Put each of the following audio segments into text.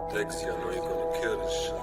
Dexy, I know you're gonna kill this shit.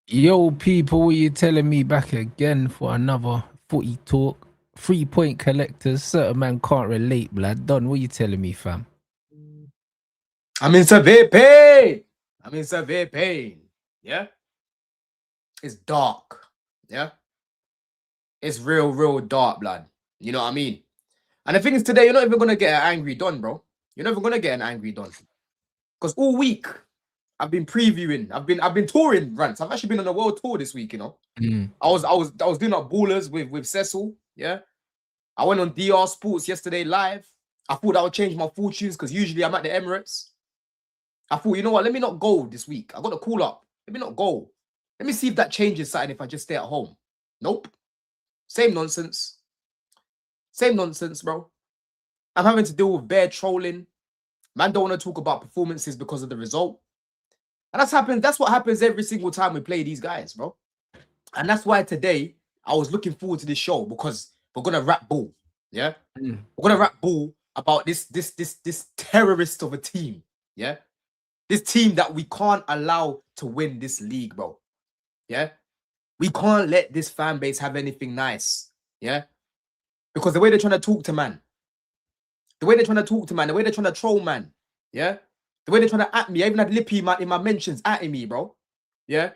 Yo, people, what you telling me back again for another footy talk? 3-point collectors, certain man can't relate, blood. Don, what you telling me, fam? I'm in severe pain. I'm in severe pain. Yeah? It's dark. Yeah? It's real dark, blood. You know what I mean? And the thing is, today, you're not even going to get an angry Don, bro. You're never going to get an angry Don. Because all week, I've been previewing. I've been touring Rants. I've actually been on a world tour this week, you know. I was doing up ballers with Cecil. Yeah. I went on DR Sports yesterday live. I thought I would change my fortunes because usually I'm at the Emirates. I thought, you know what? Let me not go this week. I got to call up. Let me not go. Let me see if that changes something if I just stay at home. Nope. Same nonsense. Same nonsense, bro. I'm having to deal with bare trolling. Man don't want to talk about performances because of the result. And that's what happens every single time we play these guys, bro. And that's why today I was looking forward to this show because we're gonna rap ball. Yeah? We're gonna rap ball about this terrorist of a team. Yeah. This team that we can't allow to win this league, bro. Yeah. We can't let this fan base have anything nice. Yeah. Because the way they're trying to talk to man, the way they're trying to talk to man, the way they're trying to troll man, yeah, the way they're trying to at me. I even had Lippy in my mentions at me, bro. Yeah,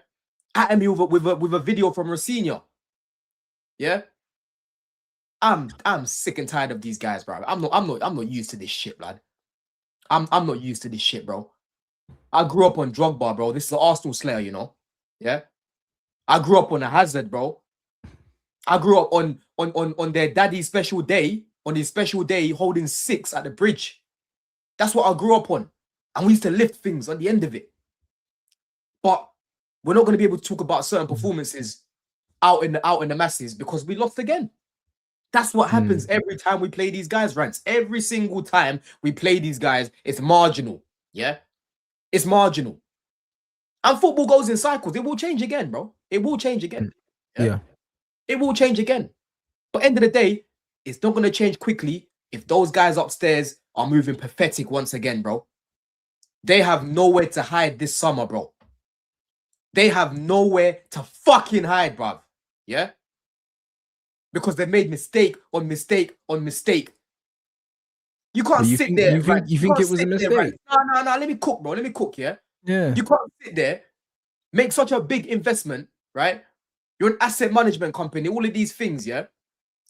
at me with a video from Rosinha. Yeah, I'm sick and tired of these guys, bro. I'm not used to this shit, lad. I'm not used to this shit, bro. I grew up on Drogba, bro. This is an Arsenal slayer, you know. Yeah, I grew up on a Hazard, bro. I grew up on their daddy's special day, on his special day, holding 6 at the bridge. That's what I grew up on, and we used to lift things on the end of it. But we're not going to be able to talk about certain performances out in the masses because we lost again. That's what happens every time we play these guys, Rants. Every single time we play these guys, it's marginal. Yeah, it's marginal. And football goes in cycles. It will change again, bro. It will change again. Yeah. It will change again. But end of the day, it's not going to change quickly if those guys upstairs are moving pathetic once again, bro. They have nowhere to hide this summer, bro. They have nowhere to fucking hide, bruv. Yeah? Because they've made mistake on mistake on mistake. You can't sit there. You think it was a mistake? No. Let me cook, bro. Let me cook, yeah? Yeah. You can't sit there, make such a big investment, right? You're an asset management company, all of these things, yeah?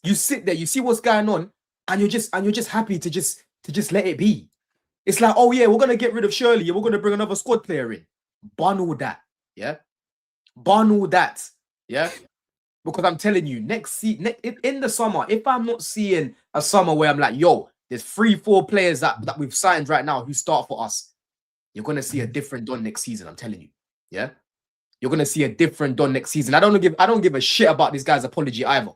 You sit there, you see what's going on, and you're just happy to just let it be. It's like, oh yeah, we're gonna get rid of Shirley and we're gonna bring another squad player in. Bun all that, yeah? Bun all that, yeah? Because I'm telling you, in the summer, if I'm not seeing a summer where I'm like, yo, there's 3-4 players that we've signed right now who start for us, you're gonna see a different Don next season. I'm telling you, yeah. You're gonna see a different Don next season. I don't give a shit about this guy's apology either.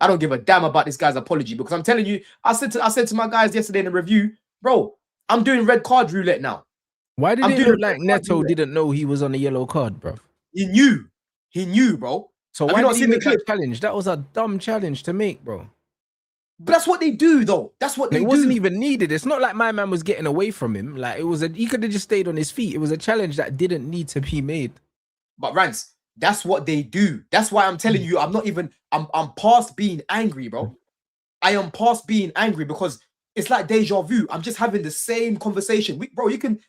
I don't give a damn about this guy's apology because I'm telling you, I said to my guys yesterday in the review, bro, I'm doing red card roulette now. Why did it look like Neto didn't know he was on a yellow card, bro? He knew, bro. So why did he make that challenge? That was a dumb challenge to make, bro. But that's what they do, though. That's what they do. It wasn't even needed. It's not like my man was getting away from him. Like he could have just stayed on his feet. It was a challenge that didn't need to be made. But Rants, that's what they do. That's why I'm telling you, I'm past being angry, bro. I am past being angry because it's like deja vu. I'm just having the same conversation. Bro, you can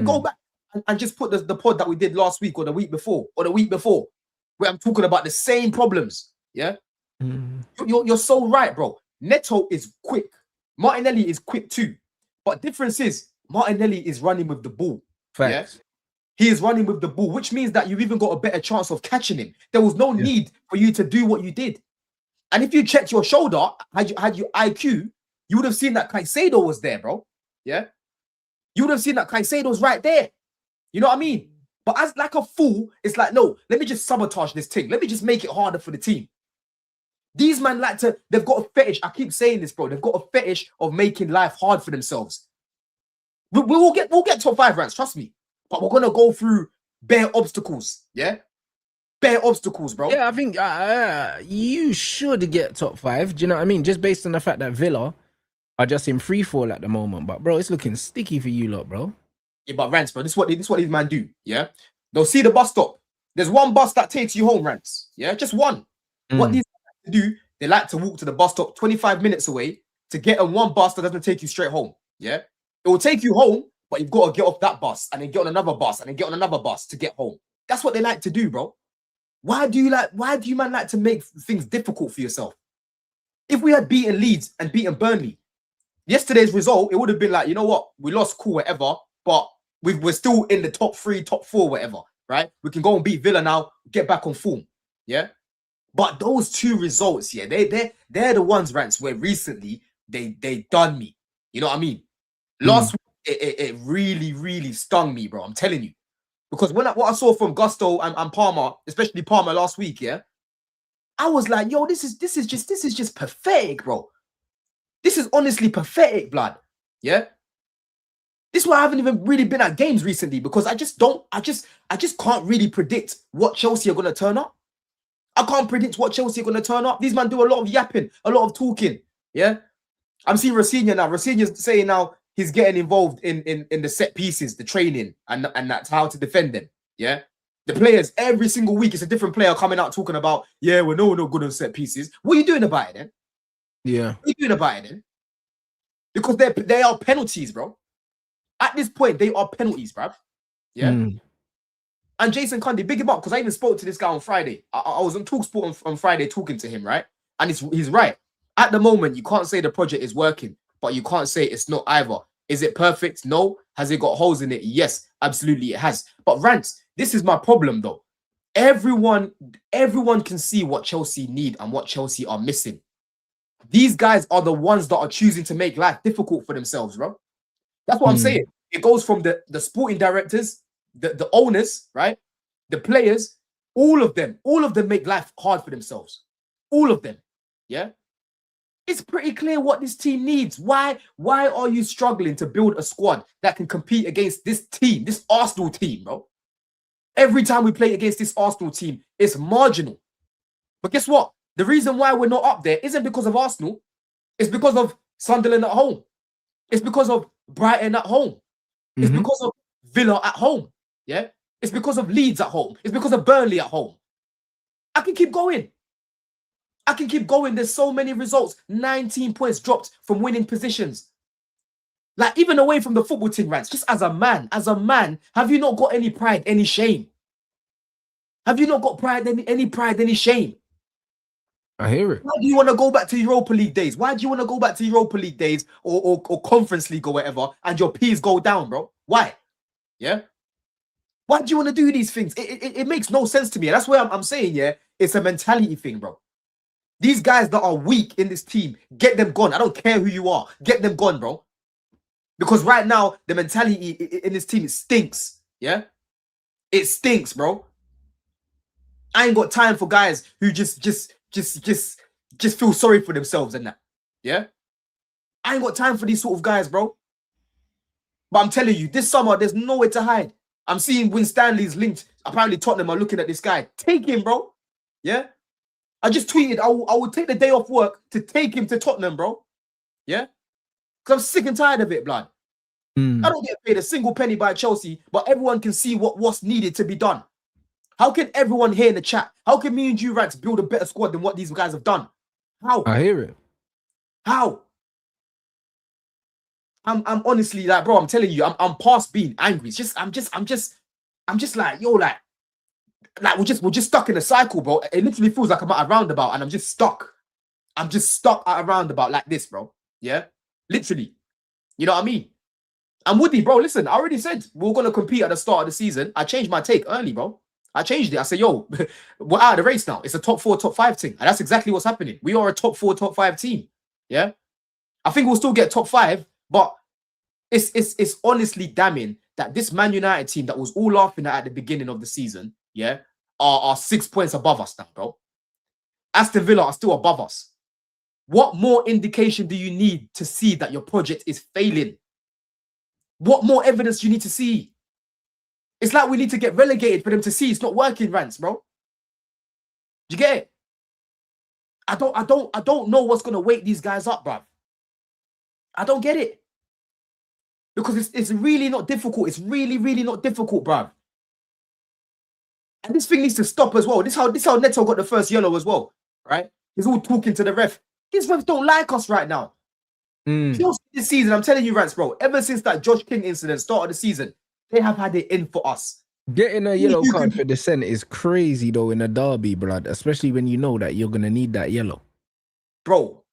go back and just put the pod that we did last week or the week before where I'm talking about the same problems. Yeah. You're so right, bro. Neto is quick. Martinelli is quick too. But difference is Martinelli is running with the ball. Facts. Yeah? He is running with the ball, which means that you've even got a better chance of catching him. There was no need for you to do what you did. And if you checked your shoulder, had you IQ, you would have seen that Caicedo was there, bro. Yeah? You would have seen that Caicedo's right there. You know what I mean? But as like a fool, it's like, no, let me just sabotage this thing. Let me just make it harder for the team. These men they've got a fetish. I keep saying this, bro. They've got a fetish of making life hard for themselves. We'll get top 5 Rants, trust me. But we're going to go through bare obstacles, yeah? Bare obstacles, bro. Yeah, I think you should get top 5. Do you know what I mean? Just based on the fact that Villa are just in free fall at the moment. But, bro, it's looking sticky for you lot, bro. Yeah, but Rants, bro, this is what these men do, yeah? They'll see the bus stop. There's one bus that takes you home, Rants, yeah? Just one. What these men do, they like to walk to the bus stop 25 minutes away to get on one bus that doesn't take you straight home, yeah? It will take you home, but you've got to get off that bus and then get on another bus and then get on another bus to get home. That's what they like to do, bro. Why do you man like to make things difficult for yourself? If we had beaten Leeds and beaten Burnley, yesterday's result, it would have been like, you know what? We lost, cool, whatever, but we're still in the top 3, top 4, whatever, right? We can go and beat Villa now, get back on form, yeah? But those 2 results, yeah, they're the ones, Rants, where recently they done me. You know what I mean? Last week, it really, really stung me, bro. I'm telling you. Because what I saw from Gusto and Palmer, especially Palmer last week, yeah, I was like, yo, this is just pathetic, bro. This is honestly pathetic, blood. Yeah. This is why I haven't even really been at games recently, because I just can't really predict what Chelsea are gonna turn up. I can't predict what Chelsea are gonna turn up. These men do a lot of yapping, a lot of talking. Yeah. I'm seeing Rosinha now. Rosinha's saying now he's getting involved in the set pieces, the training, and that's how to defend them. Yeah. The players, every single week, it's a different player coming out talking about, yeah, we're no good on set pieces. What are you doing about it then? Yeah. What are you doing about it then? Because they are penalties, bro. At this point, they are penalties, bruv. Yeah. And Jason Cundy, big him up, because I even spoke to this guy on Friday. I was on TalkSport on Friday talking to him, right? And he's right. At the moment, you can't say the project is working, but you can't say it's not either. Is it perfect? No. Has it got holes in it? Yes, absolutely it has. But Rants, this is my problem though. Everyone can see what Chelsea need and what Chelsea are missing. These guys are the ones that are choosing to make life difficult for themselves, bro. That's what I'm saying. It goes from the sporting directors, the owners, right? The players, all of them make life hard for themselves. All of them. Yeah. It's pretty clear what this team needs. Why are you struggling to build a squad that can compete against this team, this Arsenal team, bro? Every time we play against this Arsenal team, it's marginal. But guess what? The reason why we're not up there isn't because of Arsenal. It's because of Sunderland at home. It's because of Brighton at home. It's because of Villa at home. Yeah. It's because of Leeds at home. It's because of Burnley at home. I can keep going. I can keep going. There's so many results. 19 points dropped from winning positions. Like, even away from the football team, Rants, just as a man, have you not got any pride, any shame? Have you not got pride, any pride, any shame? I hear it. Why do you want to go back to Europa League days? Why do you want to go back to Europa League days or Conference League or whatever, and your P's go down, bro? Why? Yeah? Why do you want to do these things? It makes no sense to me. And that's why I'm saying, yeah, it's a mentality thing, bro. These guys that are weak in this team, get them gone. I don't care who you are. Get them gone, bro. Because right now, the mentality in this team, it stinks. Yeah? It stinks, bro. I ain't got time for guys who just feel sorry for themselves and that. Yeah? I ain't got time for these sort of guys, bro. But I'm telling you, this summer, there's nowhere to hide. I'm seeing Win Stanley's linked. Apparently, Tottenham are looking at this guy. Take him, bro. Yeah? I just tweeted, I would take the day off work to take him to Tottenham, bro. Yeah? Because I'm sick and tired of it, blood. I don't get paid a single penny by Chelsea, but everyone can see what's needed to be done. How can everyone here in the chat, how can me and you, Rants, build a better squad than what these guys have done? How? I hear it. How? I'm honestly like, bro, I'm telling you, I'm past being angry. It's just, I'm just like, yo, like we're just stuck in a cycle, bro. It literally feels like I'm at a roundabout and I'm just stuck. I'm just stuck at a roundabout like this, bro. Yeah? Literally. You know what I mean? And Woody, bro, listen, I already said we're going to compete at the start of the season. I changed my take early, bro. I changed it. I said, yo, we're out of the race now. It's a top 4, top 5 team. And that's exactly what's happening. We are a top 4, top 5 team. Yeah? I think we'll still get top 5, but it's honestly damning that this Man United team that was all laughing at the beginning of the season, yeah, are 6 points above us now, bro. Aston Villa are still above us. What more indication do you need to see that your project is failing? What more evidence do you need to see? It's like we need to get relegated for them to see it's not working, Rants, bro. Do you get it? I don't know what's gonna wake these guys up, bruv. I don't get it. Because it's really not difficult. It's really, really not difficult, bruv. And this thing needs to stop as well. This how Neto got the first yellow as well, right? He's all talking to the ref. These refs don't like us right now. This season, I'm telling you, Rants, bro, ever since that Josh King incident started the season, they have had it in for us. Getting a yellow card for dissent is crazy, though, in a derby, blood, especially when you know that you're going to need that yellow. Bro,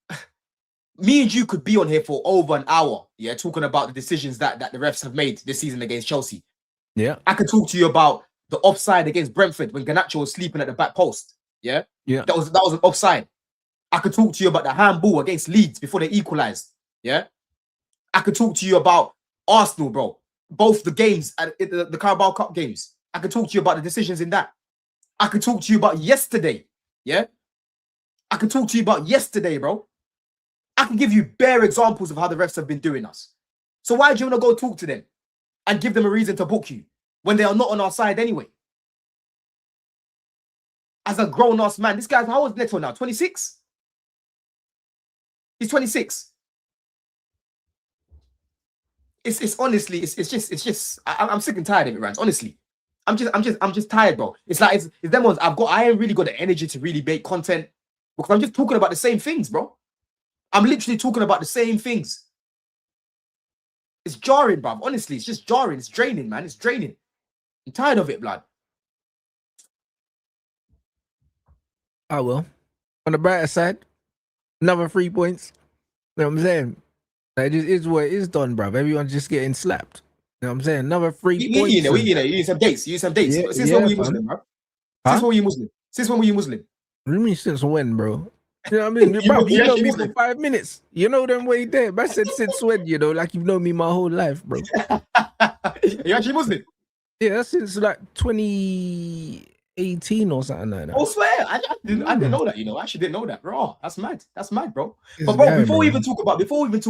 me and you could be on here for over an hour, yeah, talking about the decisions that the refs have made this season against Chelsea. Yeah. I could talk to you about the offside against Brentford when Garnacho was sleeping at the back post. Yeah? Yeah. That was an offside. I could talk to you about the handball against Leeds before they equalized. Yeah? I could talk to you about Arsenal, bro. Both the games, the Carabao Cup games. I could talk to you about the decisions in that. I could talk to you about yesterday. Yeah? I could talk to you about yesterday, bro. I can give you bare examples of how the refs have been doing us. So why do you want to go talk to them and give them a reason to book you when they are not on our side anyway? As a grown-ass man, this guy's, how old is Neto now? 26? He's 26. It's honestly, it's just, I'm sick and tired of it, Rants. Honestly, I'm just tired, bro. It's like it's them ones. I ain't really got the energy to really make content because I'm just talking about the same things, bro. I'm literally talking about the same things. It's jarring, bruv. Honestly, it's just jarring. It's draining, man. It's draining. I'm tired of it, blood. Oh well. On the brighter side, another 3 points. You know what I'm saying? Like, it just is what it is done, bruv. Everyone's just getting slapped. You know what I'm saying? Another 3 points. You need some dates. You need some dates. Yeah, Since when were you fam. Muslim, bro? Huh? Since when were you Muslim? Since when were you Muslim? What do you mean since when, bro? You know what I mean? Bro, you know me for 5 minutes. You know them way there. I said since when, you know, like you've known me my whole life, bro. You actually Muslim? Yeah, that's since like 2018 or something like that. I swear, I didn't know that. You know, I actually didn't know that, bro. That's mad. That's mad, bro. It's But bro, guy, before we bro. even talk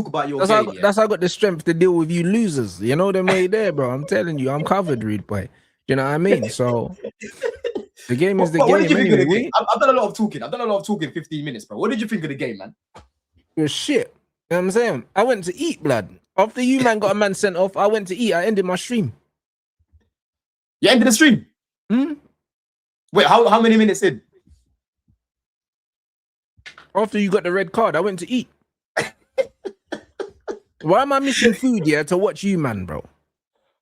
about your That's game, how, that's how I got the strength to deal with you losers. You know them way there, bro. I'm telling you, I'm covered, rude boy. You know what I mean? So the game is the What did game you think of the anyway. game? I've done a lot of talking. I've done a lot of talking 15 minutes, bro. What did you think of the game, man? It was shit. You know what I'm saying? I went to eat, blood. After you, man, got a man sent off, I went to eat. I ended my stream. You ended the stream? Hmm? Wait, how many minutes in? After you got the red card, I went to eat. Why am I missing food, yeah, to watch you, man, bro?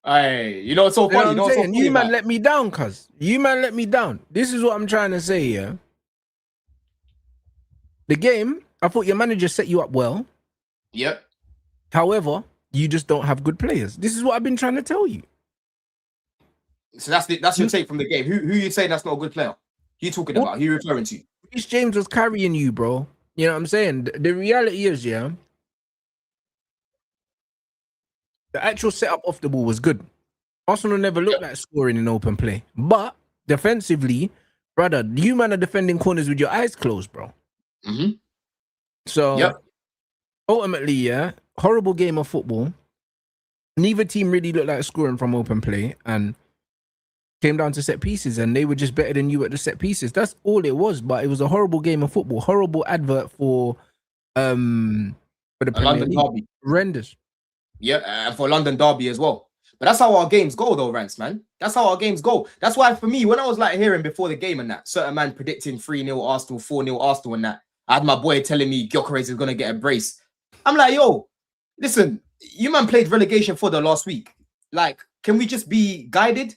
Hey, you know what's so You know funny? what I'm saying? You, man, man, let me down, cuz. You, man, let me down. This is what I'm trying to say, yeah? The game, I thought your manager set you up well. Yep. However, you just don't have good players. This is what I've been trying to tell you. So that's your take from the game. Who you saying that's not a good player? Who you talking about? Who you referring to? Reece James was carrying you, bro. You know what I'm saying? The reality is, yeah, the actual setup off the ball was good. Arsenal never looked like scoring in open play. But defensively, brother, you man are defending corners with your eyes closed, bro. Mm-hmm. So ultimately, yeah, horrible game of football. Neither team really looked like scoring from open play and came down to set pieces, and they were just better than you at the set pieces. That's all it was. But it was a horrible game of football. Horrible advert for the Premier London League. derby. Horrendous. Yeah, and for London derby as well. But that's how our games go, though, Rants, man. That's how our games go. That's why, for me, when I was like hearing before the game and that, certain man predicting 3-0 Arsenal, 4-0 Arsenal and that, I had my boy telling me Gyökeres is going to get a brace. I'm like, yo, listen, you man played relegation for the last week. Like, can we just be guided?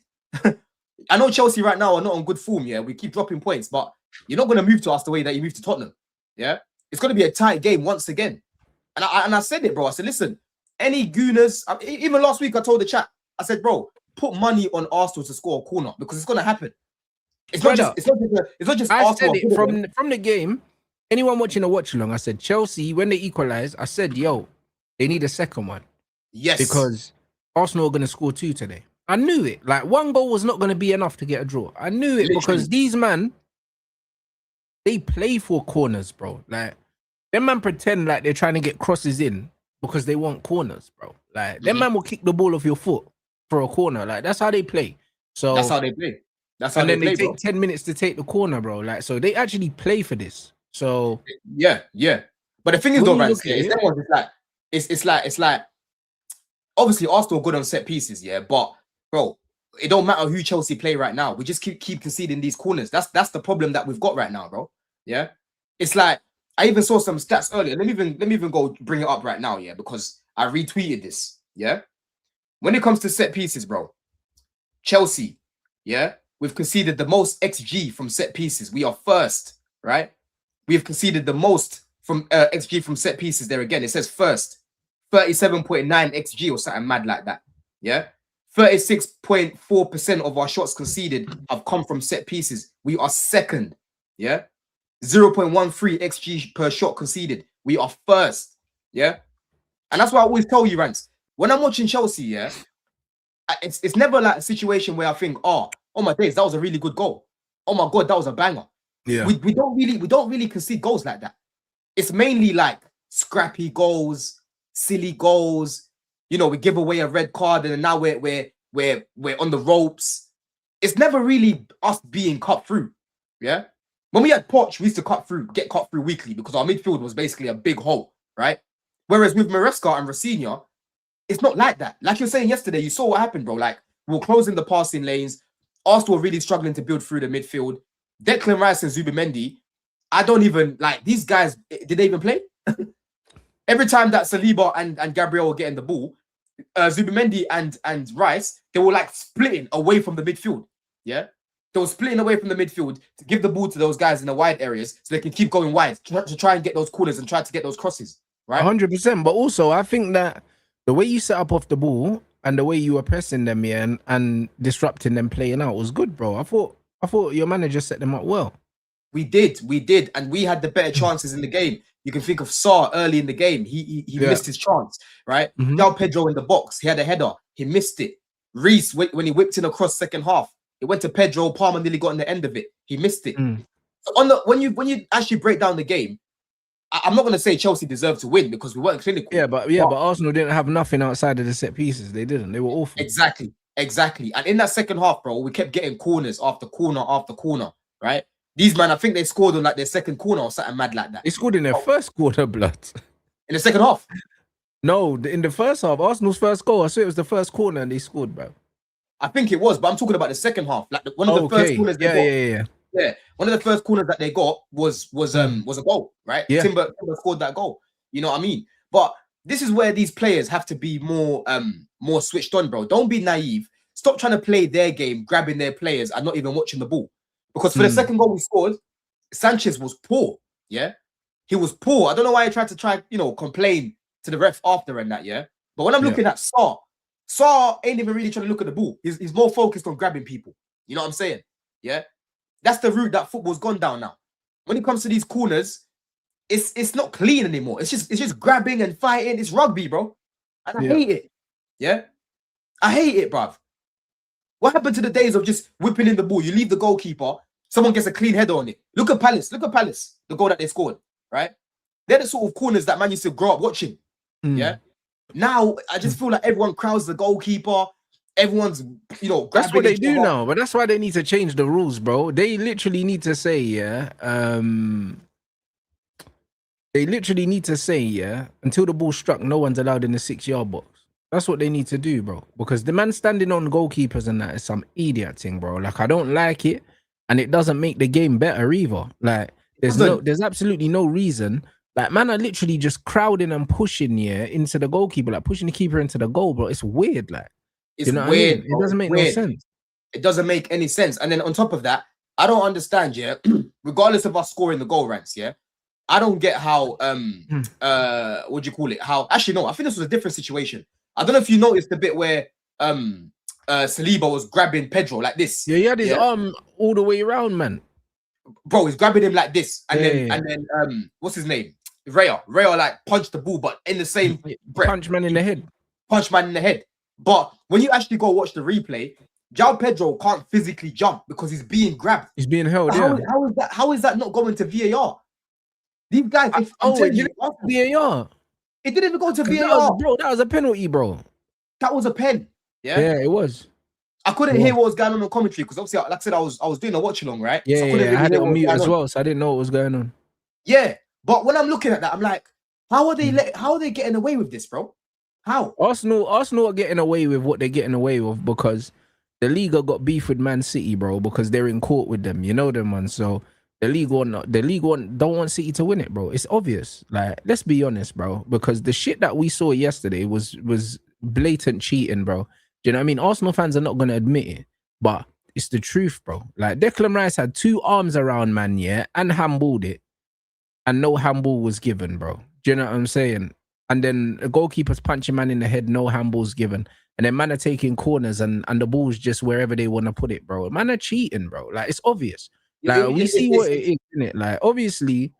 I know Chelsea right now are not on good form, yeah? We keep dropping points, but you're not going to move to us the way that you moved to Tottenham, yeah? It's going to be a tight game once again. And I said it, bro. I said, listen, any gooners, even last week I told the chat, I said, bro, put money on Arsenal to score a corner because it's going to happen. It's not just I Arsenal. said it from the game. Anyone watching a watch along, I said Chelsea, when they equalized, I said, yo, they need a second one. Yes. Because Arsenal are going to score 2 today. I knew it. Like, 1 goal was not going to be enough to get a draw. I knew it. Literally. Because these man, they play for corners, bro. Like, them man pretend like they're trying to get crosses in because they want corners, bro. Like, them man will kick the ball off your foot for a corner. Like, that's how they play. So that's how they play. That's how and they then play, they bro. take 10 minutes to take the corner, bro. Like, so they actually play for this. So yeah. But the thing is, though, Rants, it's like obviously Arsenal are good on set pieces, yeah. But bro, it don't matter who Chelsea play right now. We just keep conceding these corners. That's the problem that we've got right now, bro. Yeah, it's like I even saw some stats earlier. Let me even go bring it up right now, yeah, because I retweeted this. Yeah, when it comes to set pieces, bro, Chelsea, yeah, we've conceded the most XG from set pieces. We are first, right? We've conceded the most from XG from set pieces. There again, it says first, 37.9 XG or something mad like that. Yeah, 36.4% of our shots conceded have come from set pieces. We are second. Yeah, 0.13 XG per shot conceded. We are first. Yeah, and that's why I always tell you, Rants, when I'm watching Chelsea, yeah, it's never like a situation where I think, oh my days, that was a really good goal. Oh my god, that was a banger. yeah, we don't really concede goals like that. It's mainly like scrappy goals, silly goals. You know, we give away a red card and now we're on the ropes. It's never really us being cut through. Yeah. When we had Poch, we used to get cut through weekly because our midfield was basically a big hole, right? Whereas with Maresca and Rafinha, it's not like that. Like you're saying yesterday, you saw what happened, bro. Like, we're closing the passing lanes. Arsenal were really struggling to build through the midfield. Declan Rice and Zubimendi, I don't even, like, these guys, did they even play? Every time that Saliba and Gabriel were getting the ball, Zubimendi and Rice, they were like splitting away from the midfield. Yeah, they were splitting away from the midfield to give the ball to those guys in the wide areas so they can keep going wide to try and get those corners and try to get those crosses. Right, 100%. But also, I think that the way you set up off the ball and the way you were pressing them, yeah, and disrupting them playing out was good, bro. I thought your manager set them up well. We did, and we had the better chances in the game. You can think of Sarr early in the game. He missed his chance, right? Del Pedro in the box, he had a header, he missed it. Reece, when he whipped in across second half, it went to Pedro. Palmer nearly got in the end of it. He missed it. So on the when you actually break down the game, I'm not going to say Chelsea deserved to win because we weren't clinical. But Arsenal didn't have nothing outside of the set pieces. They didn't. They were awful. Exactly. And in that second half, bro, we kept getting corners after corner after corner, right? These man, I think they scored on like their second corner or something mad like that. They scored in their first quarter, blood. In the second half? No, in the first half, Arsenal's first goal. I swear it was the first corner and they scored, bro. I think it was, but I'm talking about the second half. Like one of the first corners they got. Yeah. One of the first corners that they got was a goal, right? Yeah. Timber scored that goal. You know what I mean? But this is where these players have to be more switched on, bro. Don't be naive. Stop trying to play their game, grabbing their players and not even watching the ball. Because for the second goal we scored, Sanchez was poor. Yeah, he was poor. I don't know why he tried to complain to the ref after and that. Yeah, but when I'm looking at Sarr ain't even really trying to look at the ball. He's more focused on grabbing people. You know what I'm saying? Yeah, that's the route that football's gone down now. When it comes to these corners, it's not clean anymore. It's just grabbing and fighting. It's rugby, bro, and I hate it. Yeah, I hate it, bruv. What happened to the days of just whipping in the ball? You leave the goalkeeper, someone gets a clean header on it. Look at Palace, the goal that they scored, right? They're the sort of corners that man used to grow up watching. Yeah. Now I just feel like everyone crowds the goalkeeper. Everyone's, that's what they do now, but that's why they need to change the rules, bro. They literally need to say, until the ball struck, no one's allowed in the 6-yard box. That's what they need to do, bro. Because the man standing on goalkeepers and that is some idiot thing, bro. Like, I don't like it, and it doesn't make the game better either. Like, there's absolutely no reason. Like, man are literally just crowding and pushing into the goalkeeper, like pushing the keeper into the goal, bro. It's weird, like. It's weird. It doesn't make no sense. It doesn't make any sense. And then on top of that, I don't understand, regardless of us scoring the goal, Rants, I don't get how what do you call it? Actually, no, I think this was a different situation. I don't know if you noticed the bit where Saliba was grabbing Pedro like this. Yeah, he had his arm all the way around, man. Bro, he's grabbing him like this, and then what's his name? Raya like punched the ball, but in the same breath. Punch man in the head. But when you actually go watch the replay, João Pedro can't physically jump because he's being grabbed. He's being held. How is that not going to VAR? These guys, VAR. It didn't even go to VAR. That was a penalty, bro. That was a pen. Yeah, it was. I couldn't hear what was going on commentary because obviously, like I said, I was doing a watch along, right? Yeah, I had it on mute as well, so I didn't know what was going on. Yeah, but when I'm looking at that, I'm like, how are they getting away with this, bro? How? Arsenal are getting away with what they're getting away with because the league got beef with Man City, bro, because they're in court with them. You know them, man. So the league don't want City to win it, bro. It's obvious. Like, let's be honest, bro, because the shit that we saw yesterday was blatant cheating, bro. Do you know what I mean? Arsenal fans are not going to admit it, but it's the truth, bro. Like, Declan Rice had 2 arms around man, and handballed it, and no handball was given, bro. Do you know what I'm saying? And then the goalkeeper's punching man in the head, no handballs given. And then man are taking corners and the ball's just wherever they want to put it, bro. Man are cheating, bro. Like, it's obvious. Like, we see what it is, innit? Like, obviously,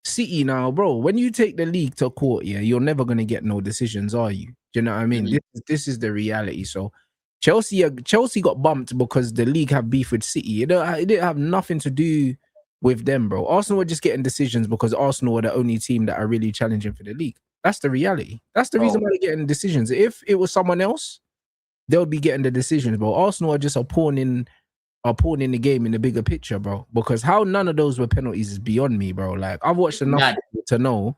City now, bro, when you take the league to court, you're never going to get no decisions, are you? Do you know what I mean? This is the reality. So Chelsea got bumped because the league have beef with City. It didn't have nothing to do with them, bro. Arsenal were just getting decisions because Arsenal are the only team that are really challenging for the league. That's the reality. That's the reason why they're getting decisions. If it was someone else, they'll be getting the decisions, bro. Arsenal are just a pawn in the game in the bigger picture, bro. Because how none of those were penalties is beyond me, bro. Like, I've watched enough to know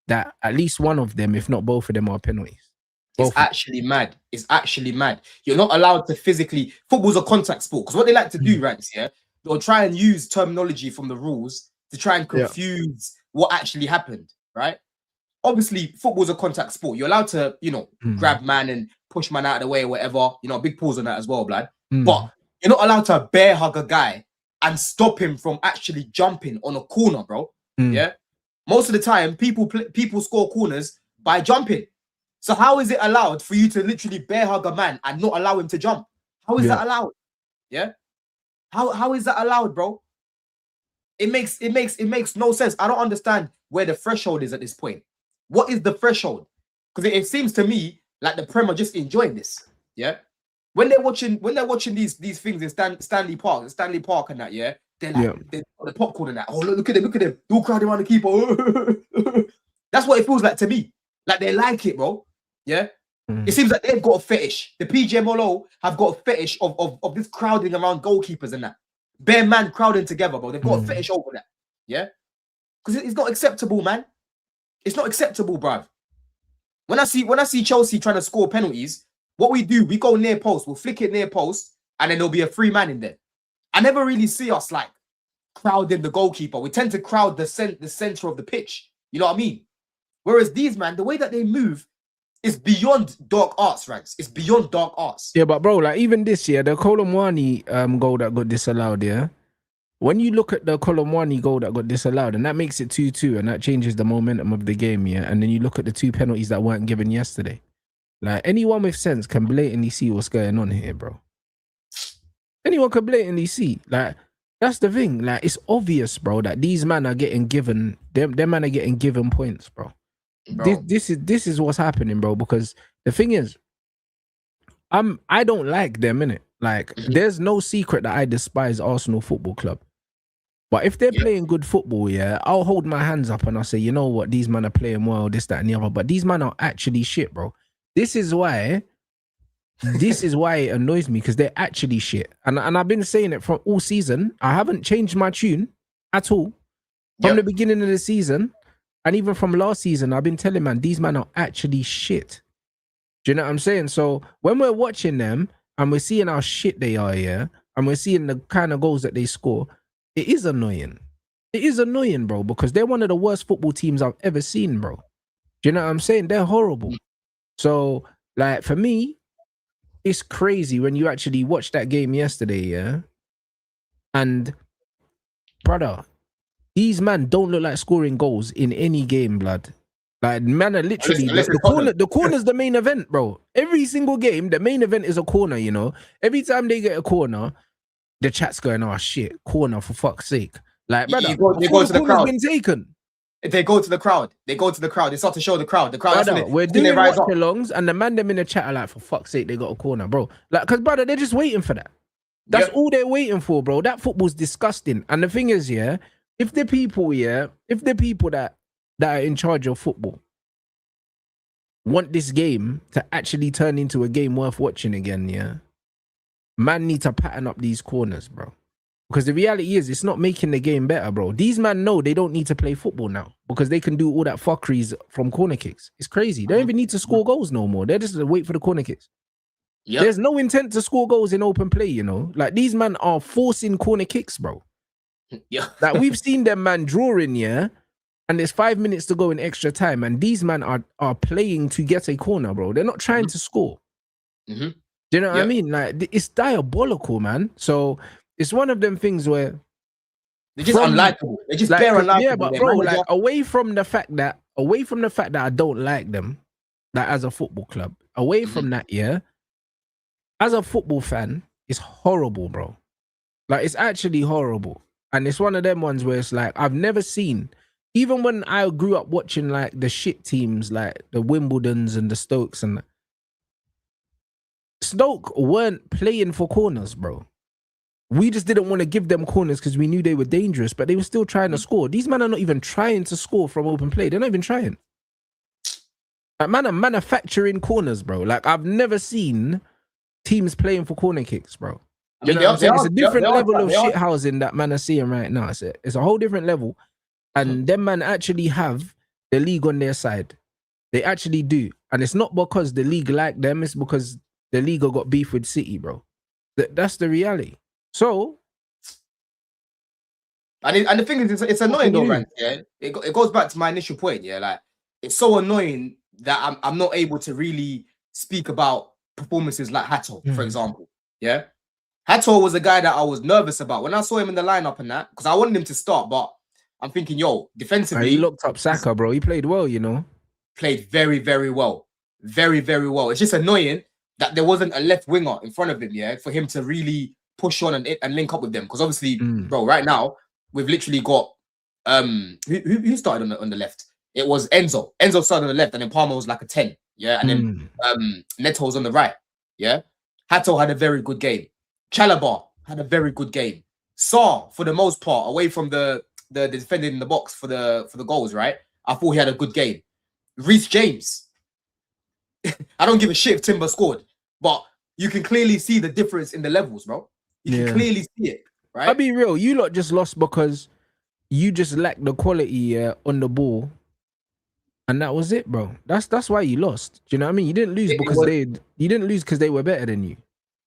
that at least one of them, if not both of them, are penalties. It's actually mad. It's actually mad. You're not allowed to physically. Football's a contact sport. Because what they like to do, Rants, they'll try and use terminology from the rules to try and confuse what actually happened, right? obviously football's a contact sport. You're allowed to, you know, grab man and push man out of the way or whatever. You know, big pause on that as well, blood. But you're not allowed to bear hug a guy and stop him from actually jumping on a corner, bro. Yeah. Most of the time, people score corners by jumping. So how is it allowed for you to literally bear hug a man and not allow him to jump? How is that allowed? Yeah. How is that allowed, bro? It makes no sense. I don't understand where the threshold is at this point. What is the threshold? Because it seems to me like the Prem are just enjoying this. Yeah. When they're watching these things in Stanley Park and that, yeah, they're like they're the popcorn and that. Oh, look at them. All crowding around the keeper. That's what it feels like to me. Like they like it, bro. Yeah. It seems like they've got a fetish. The PGMOL have got a fetish of this crowding around goalkeepers and that. Bare man crowding together, bro. They've got a fetish over that. Yeah. Because it's not acceptable, man. It's not acceptable, bruv. When I see Chelsea trying to score penalties, what we do, we go near post, we'll flick it near post, and then there'll be a free man in there. I never really see us like crowding the goalkeeper. We tend to crowd the center of the pitch. You know what I mean? Whereas these, man, the way that they move is beyond dark arts, Rants. It's beyond dark arts. Yeah, but bro, like even this year, the Kolomwani goal that got disallowed, yeah. When you look at the Kolomwani goal that got disallowed, and that makes it 2-2, and that changes the momentum of the game, yeah. And then you look at the two penalties that weren't given yesterday. Like anyone with sense can blatantly see what's going on here, bro. Anyone can blatantly see. Like that's the thing. Like it's obvious, bro, that these men are getting given them men are getting given points, bro. This is what's happening, bro. Because the thing is, I don't like them, innit? Like there's no secret that I despise Arsenal Football Club. But if they're playing good football, yeah, I'll hold my hands up and I'll say, you know what, these men are playing well, this, that, and the other. But these men are actually shit, bro. This is why it annoys me, because they're actually shit. And I've been saying it from all season. I haven't changed my tune at all. From the beginning of the season, and even from last season, I've been telling man, these men are actually shit. Do you know what I'm saying? So when we're watching them and we're seeing how shit they are, yeah, and we're seeing the kind of goals that they score, it is annoying. It is annoying, bro, because they're one of the worst football teams I've ever seen, bro. Do you know what I'm saying? They're horrible. So, like, for me, it's crazy when you actually watch that game yesterday, yeah? And, brother, these men don't look like scoring goals in any game, blood. Like, man, are literally the corner's the main event, bro. Every single game, the main event is a corner, you know. Every time they get a corner, the chat's going, oh shit, corner for fuck's sake. Like, brother, they go to the crowd. Been taken. They go to the crowd. They start to show the crowd. The crowd. Brother, we're doing watch-alongs, and the man them in the chat are like, for fuck's sake, they got a corner, bro. Like, because brother, they're just waiting for that. That's all they're waiting for, bro. That football's disgusting. And the thing is, yeah, if the people that are in charge of football want this game to actually turn into a game worth watching again, yeah, man need to pattern up these corners, bro. Because the reality is, it's not making the game better, bro. These men know they don't need to play football now because they can do all that fuckeries from corner kicks. It's crazy. They don't even need to score goals no more. They're just wait for the corner kicks. Yep. There's no intent to score goals in open play, you know? Like, these men are forcing corner kicks, bro. Yeah. Like, we've seen them, man, drawing, yeah? And there's 5 minutes to go in extra time, and these men are playing to get a corner, bro. They're not trying to score. Do you know what I mean? Like, it's diabolical, man. So it's one of them things where they're just unlikable. They're just bare unlikable. Yeah, but bro, like away from the fact that I don't like them, like as a football club, away from that, yeah, as a football fan, it's horrible, bro. Like, it's actually horrible. And it's one of them ones where it's like, I've never seen, even when I grew up watching like the shit teams, like the Wimbledons and the Stokes, and Stoke weren't playing for corners, bro. We just didn't want to give them corners because we knew they were dangerous, but they were still trying to score. These men are not even trying to score from open play. They're not even trying. Like, man are manufacturing corners, bro. Like, I've never seen teams playing for corner kicks, bro. You know what I'm saying? It's a different level of shithousing that man are seeing right now. It's a whole different level. And them man actually have the league on their side. They actually do. And it's not because the league like them. It's because the league got beef with City, bro. That's the reality. So, and the thing is, it's annoying though, right? Yeah, it goes back to my initial point. Yeah, like it's so annoying that I'm not able to really speak about performances like Hato, for example. Yeah. Hato was a guy that I was nervous about when I saw him in the lineup and that, because I wanted him to start, but I'm thinking, yo, defensively, He looked up Saka, bro. He played well, you know. Played very, very well. Very, very well. It's just annoying that there wasn't a left winger in front of him, yeah, for him to really push on and link up with them. Because obviously, bro, right now, we've literally got who started on the left? It was Enzo. Enzo started on the left, and then Palmer was like a 10. Yeah, and then Neto was on the right. Yeah. Hato had a very good game. Chalobah had a very good game. Saar, for the most part, away from the defending in the box for the goals, right? I thought he had a good game. Reece James. I don't give a shit if Timber scored, but you can clearly see the difference in the levels, bro. You can clearly see it, right? I'll be real. You lot just lost because you just lacked the quality on the ball, and that was it, bro. That's why you lost. Do you know what I mean? You didn't lose because they were better than you.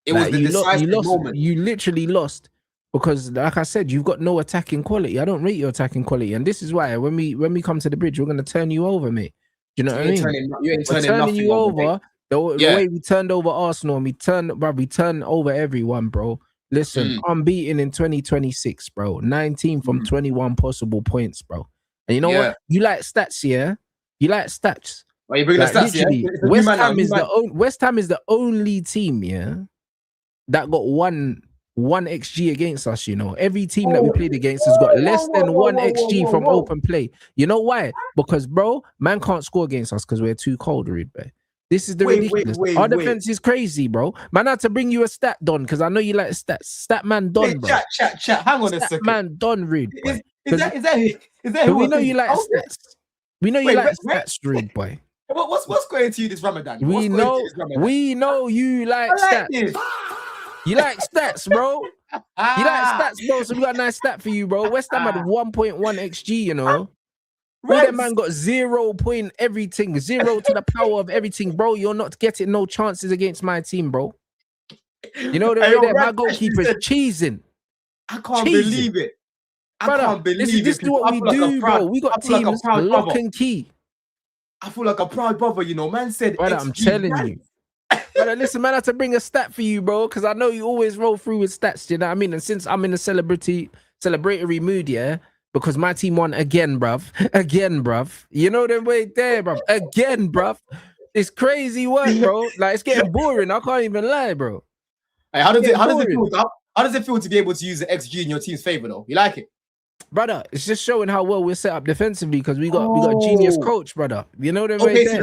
It was the decisive moment. You literally lost because, like I said, you've got no attacking quality. I don't rate your attacking quality, and this is why when we come to the bridge, we're gonna turn you over, mate. Do you know what I mean? You ain't we're turning you over. The way we turned over Arsenal, and we turned over everyone, bro. Listen, unbeaten in 2026, bro. 19 from 21 possible points, bro. And you know what? You like stats, yeah? You like stats. Well, you bring the stats, yeah? West Ham is the only team, yeah, that got one XG against us, you know. Every team that we played against has got less than one XG from open play. You know why? Because, bro, man can't score against us because we're too cold, Reed, bro. This is the ridiculous. Our defense is crazy, bro. Man, I had to bring you a stat, Don, because I know you like stats. Stat man, Don, bro. Chat. Hang on a second. Man, Don, Reed. Is that we know you like stats. We know you like stats, Reed, boy. What's going to you this Ramadan? We know you like stats. You like stats, bro. You like stats, bro. So we got a nice stat for you, bro. West Ham had 1.1 XG, you know. All that man got 0 point everything, 0 to the power of everything, bro. You're not getting no chances against my team, bro. You know the way that my goalkeeper is cheesing. I can't believe it. This is what we do, bro. We got teams lock and key. I feel like a proud brother, you know. Man said, brother, I'm telling you. Brother, listen, man, I have to bring a stat for you, bro, because I know you always roll through with stats, you know what I mean? And since I'm in a celebratory mood, yeah, because my team won again, bruv. You know the way there, bruv. Again, bruv. It's crazy work, bro. Like, it's getting boring. I can't even lie, bro. Hey, how does it feel to be able to use the XG in your team's favor, though? You like it? Brother, it's just showing how well we're set up defensively because we got a genius coach, brother. You know the way there.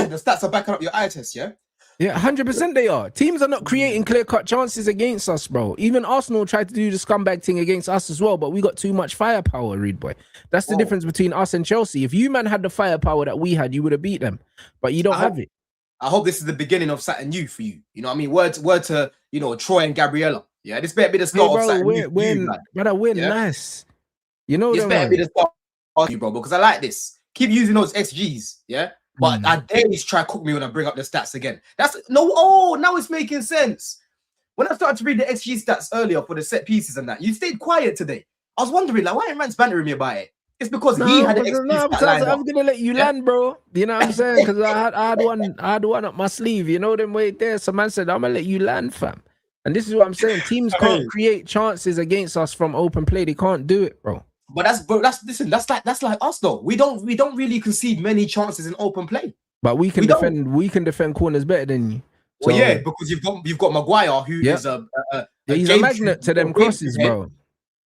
The stats are backing up your eye test, yeah? Yeah, 100% they are. Teams are not creating clear-cut chances against us, bro. Even Arsenal tried to do the scumbag thing against us as well, but we got too much firepower, Reed boy. That's the difference between us and Chelsea. If you, man, had the firepower that we had, you would have beat them. But you don't have it. I hope this is the beginning of something new for you. You know what I mean? Word to you know, Troy and Gabriella. Yeah, this better be the start of something new for you, man. Brother, we're nice. You know, this better be the start of you, bro, because I like this. Keep using those XGs, yeah? But I dare you try to cook me when I bring up the stats again. Now it's making sense. When I started to read the XG stats earlier for the set pieces and that, you stayed quiet today. I was wondering, like, why ain't Rants bantering me about it? It's because he had an XG stat. I'm gonna let you land, bro. You know what I'm saying? Because I had one up my sleeve. You know them way there. So man said, I'm gonna let you land, fam. And this is what I'm saying. Teams can't create chances against us from open play. They can't do it, bro. But that's like us though. We don't really concede many chances in open play. But we can defend corners better than you. So, well, yeah, because you've got Maguire who is he's a magnet to them crosses, bro.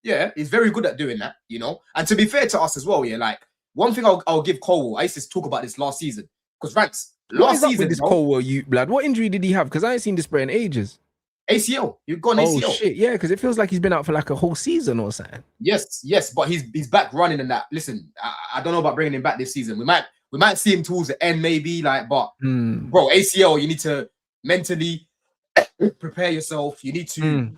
Yeah, he's very good at doing that, you know. And to be fair to us as well, yeah, like one thing I'll give Colwell. I used to talk about this last season because Rants last season. With this Colwell, you blood. What injury did he have? Because I ain't seen this bro in ages. ACL. You've got an ACL. Oh shit, yeah, because it feels like he's been out for like a whole season or something. Yes, but he's back running and that. Listen, I don't know about bringing him back this season. We might see him towards the end, maybe, like, but bro, ACL, you need to mentally prepare yourself. You need to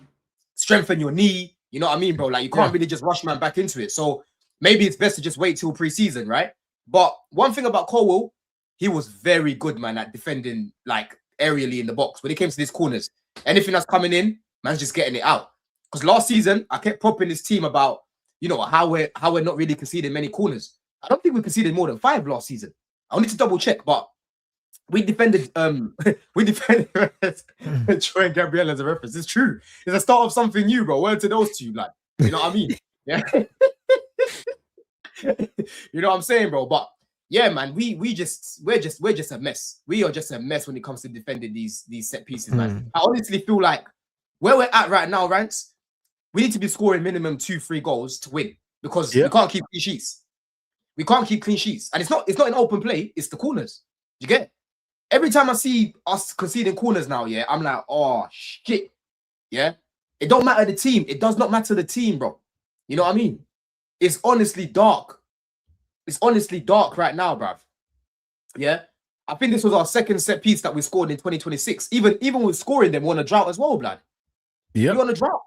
strengthen your knee. You know what I mean, bro? Like, you can't really just rush man back into it. So maybe it's best to just wait till pre-season, right? But one thing about Colwell, he was very good, man, at defending like aerially in the box. When it came to these corners, anything that's coming in, man's just getting it out. Because last season, I kept propping this team about, you know, how we're not really conceding many corners. I don't think we conceded more than 5 last season. I'll need to double check, but we defended Troy and Gabriel as a reference. It's true. It's a start of something new, bro. Word to those two, like, you know what I mean? Yeah. You know what I'm saying, bro? But yeah, man, we're just a mess. We are just a mess when it comes to defending these set pieces, man. I honestly feel like where we're at right now, Rants, we need to be scoring minimum 2-3 goals to win because we can't keep clean sheets. We can't keep clean sheets, and it's not in open play. It's the corners. You get it? Every time I see us conceding corners now, yeah, I'm like, oh shit, yeah. It don't matter the team. It does not matter the team, bro. You know what I mean? It's honestly dark. It's honestly dark right now, bruv. Yeah. I think this was our second set piece that we scored in 2026. Even with scoring them, we're on a drought as well, blood. Yeah. We're on a drought.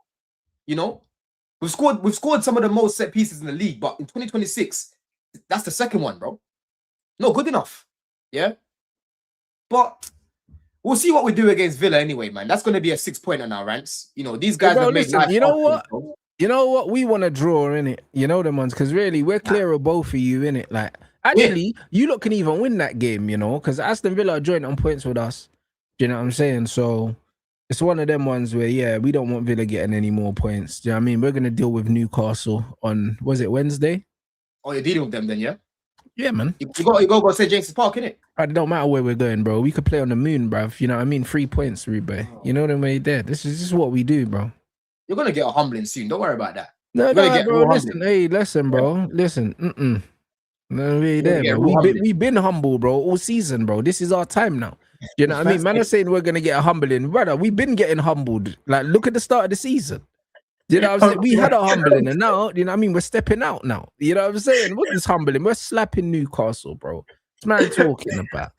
You know? We've scored some of the most set pieces in the league, but in 2026, that's the second one, bro. Not good enough. Yeah. But we'll see what we do against Villa anyway, man. That's going to be a 6-pointer now, Rants. You know, these guys have made life. You know what? You know what? We want to draw, innit? You know them ones, because really, we're clear of both of you, innit? Like, actually, you lot can even win that game, you know, because Aston Villa are joint on points with us. Do you know what I'm saying? So it's one of them ones where, yeah, we don't want Villa getting any more points. Do you know what I mean? We're going to deal with Newcastle on, was it Wednesday? Oh, you're dealing with them then, yeah? Yeah, man. You go St. James's Park, innit? It don't matter where we're going, bro. We could play on the moon, bruv. You know what I mean? 3 points, Rube. You know the way there. This is what we do, bro. You're going to get a humbling soon. Don't worry about that. No, bro. Listen, bro. Listen. No, we there, bro. We've been humble, bro, all season, bro. This is our time now. You know what I mean? Man are saying we're going to get a humbling. Brother, we've been getting humbled. Like, look at the start of the season. You know what I'm saying? We had a humbling, and now, you know what I mean? We're stepping out now. You know what I'm saying? What is humbling? We're slapping Newcastle, bro. What's man talking about?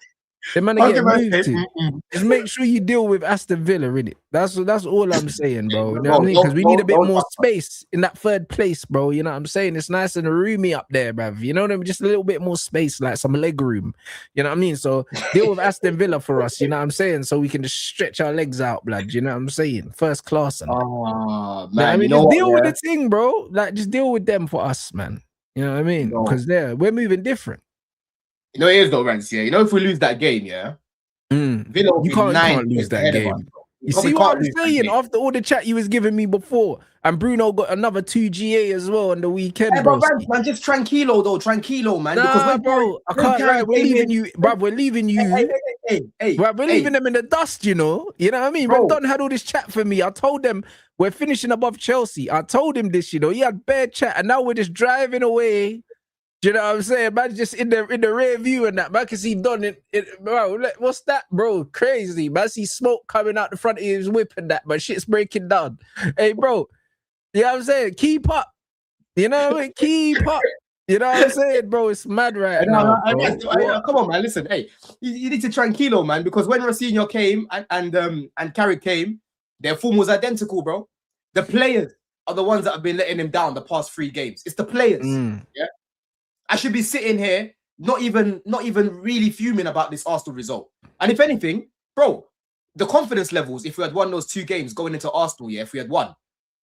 The man get moved to. Just make sure you deal with Aston Villa, really. That's all I'm saying, bro. You know what I mean? Because we need a bit more space in that third place, bro. You know what I'm saying? It's nice and roomy up there, bruv. You know what I mean? Just a little bit more space, like some leg room. You know what I mean? So deal with Aston Villa for us, you know what I'm saying? So we can just stretch our legs out, blood. You know what I'm saying? First class. And oh, man. You know I mean? Just deal with the thing, bro. Like, just deal with them for us, man. You know what I mean? Because we're moving different. You know, it is though, Rants, yeah. You know, if we lose that game, yeah, Villa you can't lose that game. You see what I'm saying? After all the chat you was giving me before, and Bruno got another 2 GA as well on the weekend, bro. Man, just tranquilo, man. Nah, bro, I can't lie. We're leaving you, bro. We're leaving you. We're leaving them in the dust, you know. You know what I mean? Bro, Don had all this chat for me. I told them we're finishing above Chelsea. I told him this, you know. He had bare chat, and now we're just driving away. You know what I'm saying? Man, just in the rear view and that. Man can see Don it, bro. What's that, bro? Crazy. Man, see smoke coming out the front of his whip and that, but shit's breaking down. Hey, bro. You know what I'm saying? Keep up. You know what I mean? Keep up. You know what I'm saying, bro? It's mad right now. Come on, man. Listen, hey, you need to tranquilo, man, because when Rosinho came and Carrick came, their form was identical, bro. The players are the ones that have been letting him down the past 3 games. It's the players. Yeah. I should be sitting here, not even really fuming about this Arsenal result. And if anything, bro, the confidence levels, if we had won those 2 games going into Arsenal, yeah, if we had won,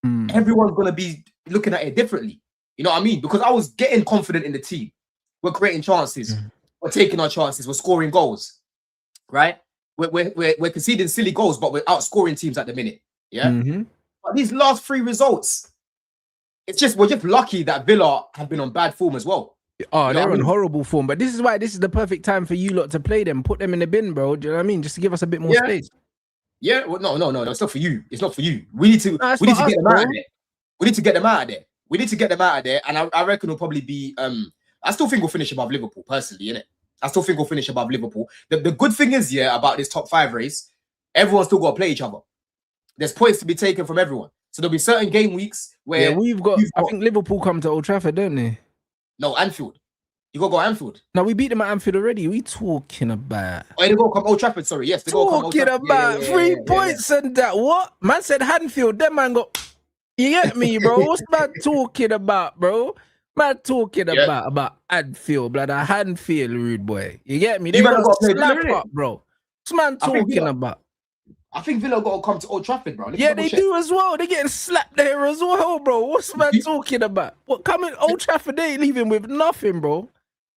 everyone's going to be looking at it differently. You know what I mean? Because I was getting confident in the team. We're creating chances. We're taking our chances. We're scoring goals, right? We're conceding silly goals, but we're outscoring teams at the minute, yeah? But these last 3 results, we're just lucky that Villa have been on bad form as well. Oh, you know they're on horrible form, but this is why this is the perfect time for you lot to play them. Put them in the bin, bro. Do you know what I mean? Just to give us a bit more space. Yeah, well, no. It's not for you. It's not for you. We need to get them out of there. We need to get them out of there. And I reckon it'll probably be. I still think we'll finish above Liverpool, personally, innit? I still think we'll finish above Liverpool. The good thing is, yeah, about this top 5 race, everyone's still got to play each other. There's points to be taken from everyone. So there'll be certain game weeks where I think Liverpool come to Old Trafford, don't they? No, Anfield. You gotta go Anfield. No, we beat them at Anfield already. We talking about? Oh, they go come Old Trafford. Sorry, yes, they go come Old Trafford. Talking about 3 points and that. What man said? Anfield. That man got. You get me, bro? What's man talking about, bro? Man talking about Anfield, blood. Anfield, rude boy. You get me? They got slap up, bro. What's man talking about? I think Villa got to come to Old Trafford, bro. Yeah, they do as well. They're getting slapped there as well, bro. What's man talking about? What coming Old Trafford? They ain't leaving with nothing, bro.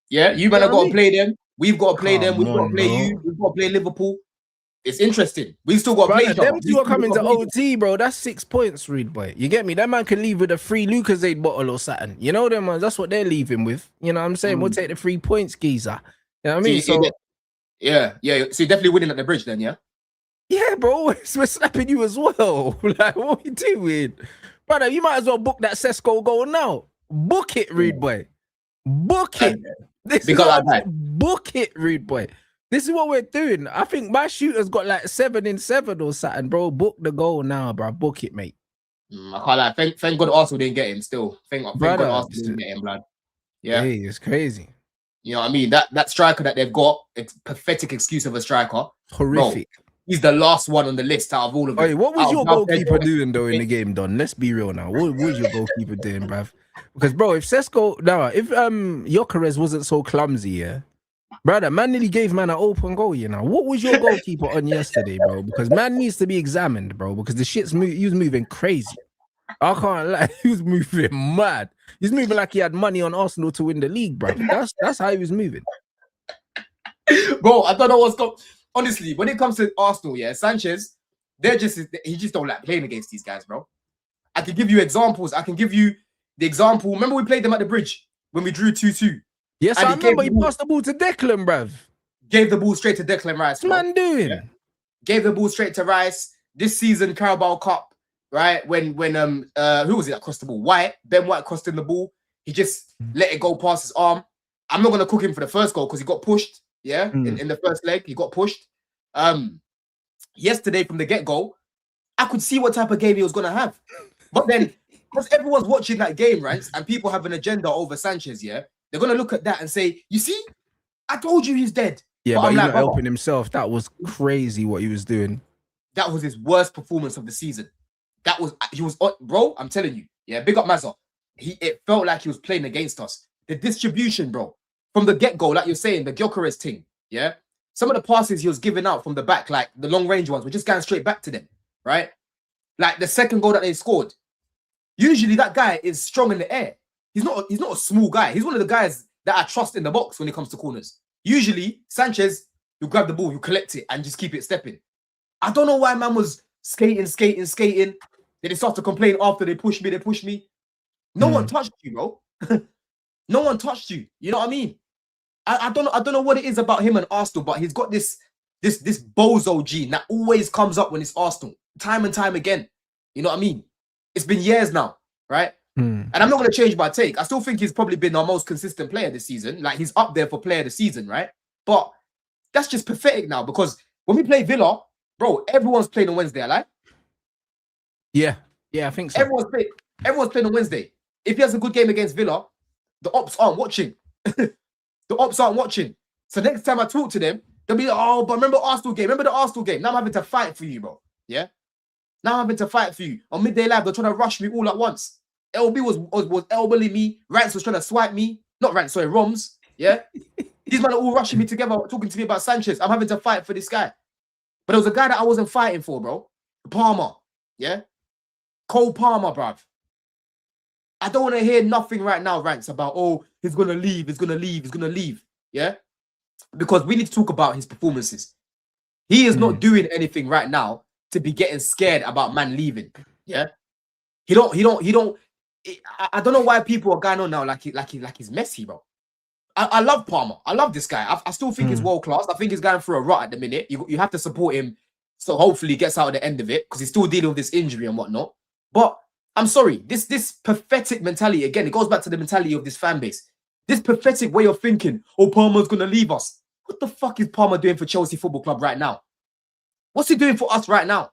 Yeah, you man have got to play them. We've got to play them. We've Come got to on, play bro. you. We've got to play Liverpool. It's interesting. We still got to play Brother, each other. them two are coming to OT, bro. That's 6 points, Reed boy. You get me? That man can leave with a free Lucozade bottle or something. You know them ones. That's what they're leaving with. You know what I'm saying? We'll take the 3 points, geezer. You know what I mean? So yeah. So you're definitely winning at the bridge then, yeah? yeah, bro. We're slapping you as well. Like, what are we doing? Brother, you might as well book that Cesco goal now. Book it, Reed boy. Book it. This is what book it, Reed boy. This is what we're doing. I think my shooter's got like 7 in 7 or something, bro. Book the goal now, bro. Book it, mate. I can't lie. Thank God Arsenal didn't get him still. Thank God Arsenal didn't get him, blood. Yeah. Hey, it's crazy. You know what I mean? That striker that they've got, it's pathetic excuse of a striker. Horrific. Bro, he's the last one on the list out of all of them. Hey, what was your goalkeeper doing though in the game, Don? Let's be real now. What was your goalkeeper doing, bruv? Because bro, if Gyökeres wasn't so clumsy, yeah, brother, man nearly gave man an open goal, you know. What was your goalkeeper on yesterday, bro? Because man needs to be examined, bro, because the shit's he was moving crazy. I can't lie, he was moving mad. He's moving like he had money on Arsenal to win the league, bro. That's how he was moving. Bro, I don't know what's going. Honestly, when it comes to Arsenal, yeah, Sanchez, he just don't like playing against these guys, bro. I can give you examples. I can give you the example. Remember we played them at the bridge when we drew 2-2. Yes, I remember he passed the ball to Declan, bruv. Gave the ball straight to Declan Rice. What's man doing? Yeah. Gave the ball straight to Rice. This season, Carabao Cup, right? When who was it that crossed the ball? Ben White crossed in the ball. He just let it go past his arm. I'm not gonna cook him for the first goal because he got pushed. Yeah, in the first leg, he got pushed. Yesterday from the get-go, I could see what type of game he was gonna have. But then, because everyone's watching that game, right? And people have an agenda over Sanchez, yeah, they're gonna look at that and say, "You see, I told you he's dead." Yeah, but he's not helping himself. That was crazy what he was doing. That was his worst performance of the season. Bro, I'm telling you, yeah, big up Mazza. It felt like he was playing against us. The distribution, bro, from the get-go, like you're saying, the Gyökeres thing, yeah. Some of the passes he was giving out from the back, like the long range ones, were just going straight back to them, right? Like the second goal that they scored. Usually that guy is strong in the air. He's not a small guy. He's one of the guys that I trust in the box when it comes to corners. Usually, Sanchez, you grab the ball, you collect it, and just keep it stepping. I don't know why man was skating. Then he started to complain after they pushed me. No one touched you, bro. No one touched you. You know what I mean? I don't know what it is about him and Arsenal, but he's got this bozo gene that always comes up when it's Arsenal, time and time again. You know what I mean? It's been years now, right? And I'm not going to change my take. I still think he's probably been our most consistent player this season. Like, he's up there for player of the season, right? But that's just pathetic now, because when we play Villa, bro, everyone's playing on Wednesday, like? Yeah, I think so. Everyone's playing on Wednesday. If he has a good game against Villa, the ops aren't watching. The ops aren't watching. So next time I talk to them, they'll be like, "Oh, but remember Arsenal game? Remember the Arsenal game? Now I'm having to fight for you, bro." Yeah? Now I'm having to fight for you. On Midday Live, they're trying to rush me all at once. LB was elbowing me. Rants was trying to swipe me. Not Rants, sorry, Roms. Yeah? These men are all rushing me together, talking to me about Sanchez. I'm having to fight for this guy. But there was a guy that I wasn't fighting for, bro. Palmer. Yeah? Cole Palmer, bruv. I don't want to hear nothing right now, Rants, about, oh, he's going to leave. Yeah? Because we need to talk about his performances. He is not doing anything right now to be getting scared about man leaving. Yeah? I don't know why people are going on now like he's messy, bro. I love Palmer. I love this guy. I still think he's world class. I think he's going through a rut at the minute. You have to support him, so hopefully he gets out at the end of it, because he's still dealing with this injury and whatnot. But I'm sorry, this pathetic mentality, again, it goes back to the mentality of this fan base. This pathetic way of thinking, oh, Palmer's going to leave us. What the fuck is Palmer doing for Chelsea Football Club right now? What's he doing for us right now?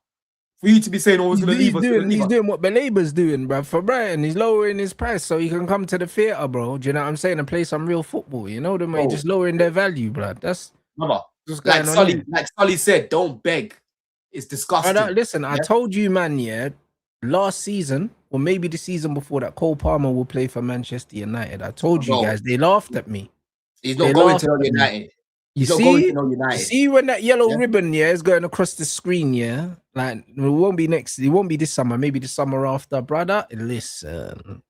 For you to be saying, oh, he's going to leave us. He's doing what Belaber's doing, bro. For Brighton, he's lowering his price so he can come to the theatre, bro. Do you know what I'm saying? And play some real football. You know them, just lowering their value, bro. That's like Sully said, don't beg. It's disgusting. Listen, I told you, man, yeah, last season, or maybe the season before that, Cole Palmer will play for Manchester United. I told you guys, they laughed at me. He's not going to United. You see when that yellow ribbon, is going across the screen, like, it won't be this summer, maybe the summer after, brother. Listen.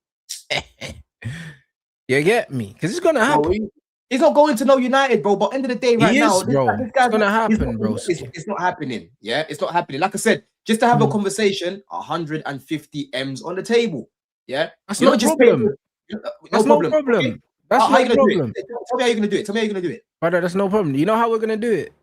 You get me? Because it's going to happen. He's not going to no United, bro. But end of the day, right He now, is, bro. this guy's It's gonna he's happen, bro. it's not happening. Yeah, it's not happening. Like I said, just to have a conversation, 150 M's on the table. Yeah, That's you're no not just problem. paying. That's no problem. Okay? That's How you no gonna do problem. it? Tell me how you're gonna do it. Tell me how you're gonna do it. Brother, that's no problem. You know how we're gonna do it?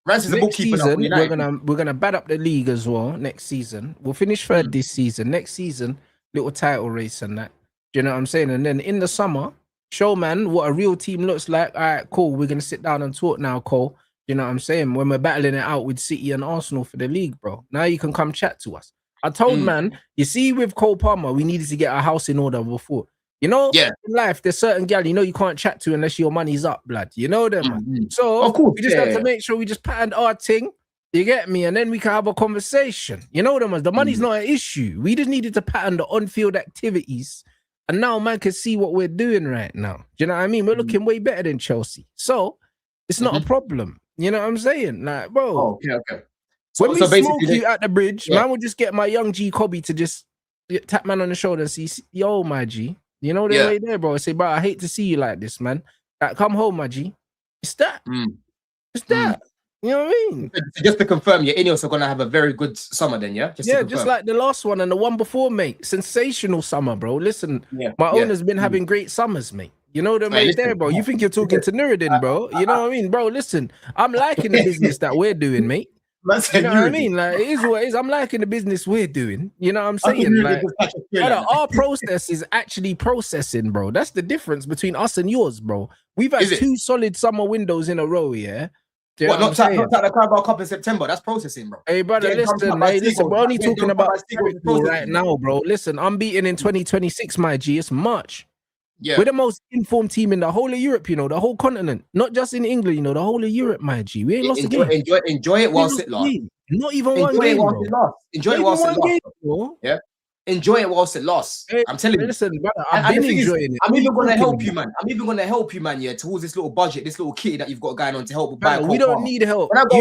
Rants is a Next bookkeeper now for season, United. we're gonna bat up the league as well. Next season, we'll finish third this season. Next season, little title race and that. Do you know what I'm saying? And then in the summer, show man what a real team looks like. All right, cool. We're gonna sit down and talk now, Cole. You know what I'm saying? When we're battling it out with City and Arsenal for the league, bro. Now you can come chat to us. I told man, you see, with Cole Palmer, we needed to get our house in order before. You know, in life, there's certain gal you know you can't chat to unless your money's up, blood. You know them, man. So of course, we just have to make sure we just pattern our thing. You get me? And then we can have a conversation. You know them, man. The money's not an issue. We just needed to pattern the on-field activities. And now man can see what we're doing right now. Do you know what I mean? We're looking way better than Chelsea. So it's not a problem. You know what I'm saying? Like, bro. Okay. When we smoke you at the bridge, man will just get my young G Cobby to just tap man on the shoulder and see, yo, my G. You know the way there, bro. I say, bro, I hate to see you like this, man. Like, come home, my G. It's that. It's that. You know what I mean? Just to confirm, your Ineos are gonna have a very good summer then, yeah? Just like the last one and the one before, mate. Sensational summer, bro. Listen, my owner's been having great summers, mate. You know the way there, bro. You think you're talking to Nuruddin, bro? You know what I mean, bro? Listen, I'm liking the business that we're doing, mate. You know what I mean? Like, it is what it is. I'm liking the business we're doing. You know what I'm saying? Like, our process is actually processing, bro. That's the difference between us and yours, bro. We've had 2 solid summer windows in a row, yeah? What, not the Carabao Cup in September? That's processing, bro. Hey, brother, listen, we're only talking about football right now, bro. Listen, I'm beating in 2026, my G. It's March. We're the most informed team in the whole of Europe, you know, the whole continent. Not just in England, you know, the whole of Europe, my G. We ain't lost a game. Enjoy it whilst it lasts. Not even one game, bro. Enjoy it whilst it lasts. Yeah. Enjoy it whilst it lasts. Hey, I'm telling you. Listen, brother, I've been enjoying it. I'm even going to help you, man. I'm even going to help you, man, towards this little budget, this little kitty that you've got going on to help buy. We don't need help. When I go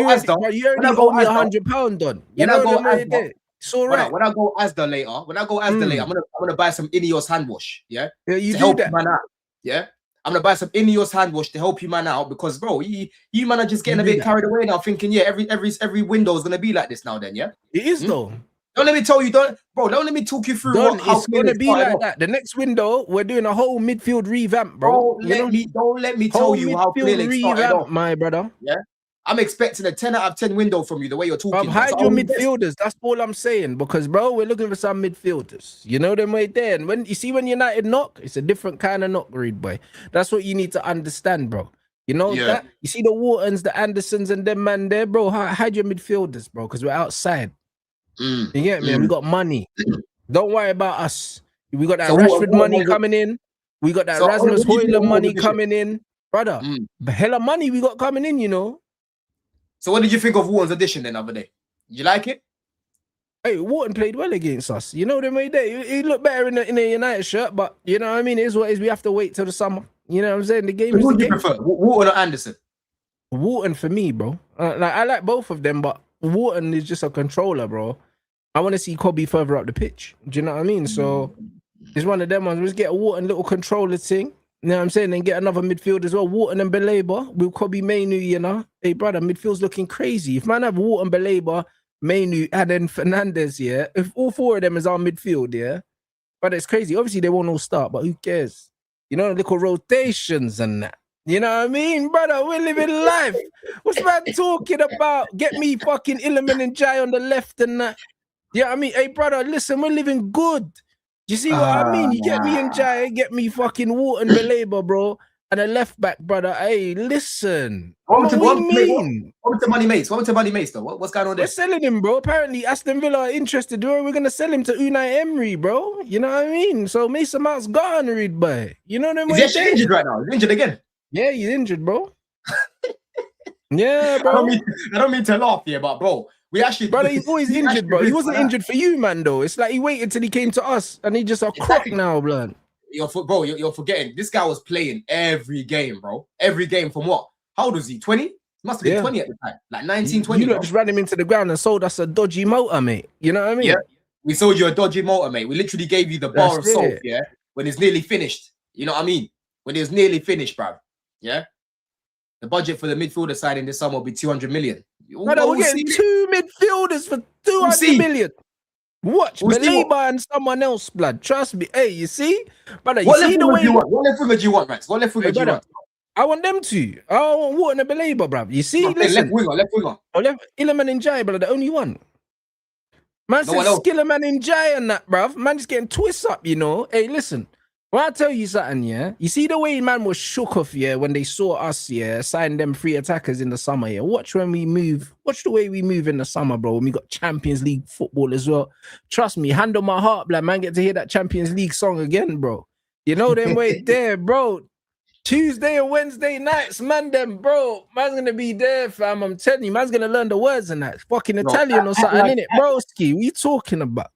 you already owe me £100 done. You know what I mean? It's all right. When I go Asda later, I'm gonna buy some Ineos hand wash. Yeah, you to help that. You man out. Yeah, I'm gonna buy some Ineos hand wash to help you man out because, bro, you man are just getting a bit carried away now, thinking every window is gonna be like this now. Then it is though. Don't let me tell you, don't let me talk you through how it's gonna be like that. The next window, we're doing a whole midfield revamp, bro. Don't let me tell you how midfield revamp, my brother. Yeah. I'm expecting a 10 out of 10 window from you, the way you're talking. Hide your midfielders. That's all I'm saying. Because, bro, we're looking for some midfielders. You know them right there. And when United knock, it's a different kind of knock, read boy. That's what you need to understand, bro. You know that? You see the Whartons, the Andersons, and them man there, bro. Hide your midfielders, bro, because we're outside. You get me? We got money. Don't worry about us. We got that Rashford money coming in. We got that Rasmus Højlund money coming in. Brother, hella money we got coming in, you know. So what did you think of Wharton's addition then the other day? You like it? Hey, Wharton played well against us. You know, they made that. He looked better in a United shirt, but you know what I mean? It is what it is. We have to wait till the summer. You know what I'm saying? The game is the game. Who do you prefer, Wharton or Anderson? Wharton for me, bro. I like both of them, but Wharton is just a controller, bro. I want to see Cobby further up the pitch. Do you know what I mean? So it's one of them ones. Let's get a Wharton little controller thing. You know what I'm saying? Then get another midfield as well. Wharton and Belabor with Cobby Mainu, you know. Hey, brother, midfield's looking crazy. If man have Wharton, Belabor, Mainu, and then Fernandez, if all 4 of them is our midfield, but it's crazy. Obviously, they won't all start, but who cares? You know, little rotations and that. You know what I mean, brother? We're living life. What's man talking about? Get me fucking Illiman and Jai on the left and that. Yeah, I mean, hey, brother, listen, we're living good. You see what I mean? You get me and Jai, get me fucking Wharton, Belabor, bro, and a left back, brother. Hey, listen. What do you mean? What with the money mates? What with the money mates, though? What's going on there? We're selling him, bro. Apparently, Aston Villa are interested. We're going to sell him to Unai Emery, bro. You know what I mean? So Mason Mount's gone, read by. You know what I mean? Is he injured right now? He's injured again? Yeah, he's injured, bro. Yeah, bro. I don't mean to laugh here, but bro, brother, he's always injured, bro. He wasn't injured for you, man, though. It's like he waited till he came to us, and he just a crock now, blood. You're forgetting. This guy was playing every game, bro. Every game from what? How old was he? 20? He must have been 20 at the time. Like 19, 20. You just ran him into the ground and sold us a dodgy motor, mate. You know what I mean? Yeah. We sold you a dodgy motor, mate. We literally gave you the bar of salt, when it's nearly finished. You know what I mean? When it was nearly finished, bro. Yeah? The budget for the midfielder signing this summer will be 200 million. Brother, we're getting 2 midfielders for 200 million. Watch, Belabor and someone else, blood. Trust me. Hey, you see? Brother, you see the way... What left winger do you want, Rants? What left winger do you want? I want them to. I want Wharton and Belabor, bruv. You see? Listen. Left winger. Oh, Illiman and Jai, brother, the only one. Man said Skillerman and Jai and that, bruv. Man just getting twists up, you know. Hey, listen. When I tell you something, yeah, you see the way man was shook off, yeah, when they saw us, yeah, sign them 3 attackers in the summer, yeah. Watch when we move. Watch the way we move in the summer, bro. When we got Champions League football as well. Trust me, hand on my heart, blood, man, get to hear that Champions League song again, bro. You know them way there, bro. Tuesday and Wednesday nights, man, them, bro. Man's gonna be there, fam. I'm telling you, man's gonna learn the words and that. Fucking Italian or something, innit? Broski, what you talking about?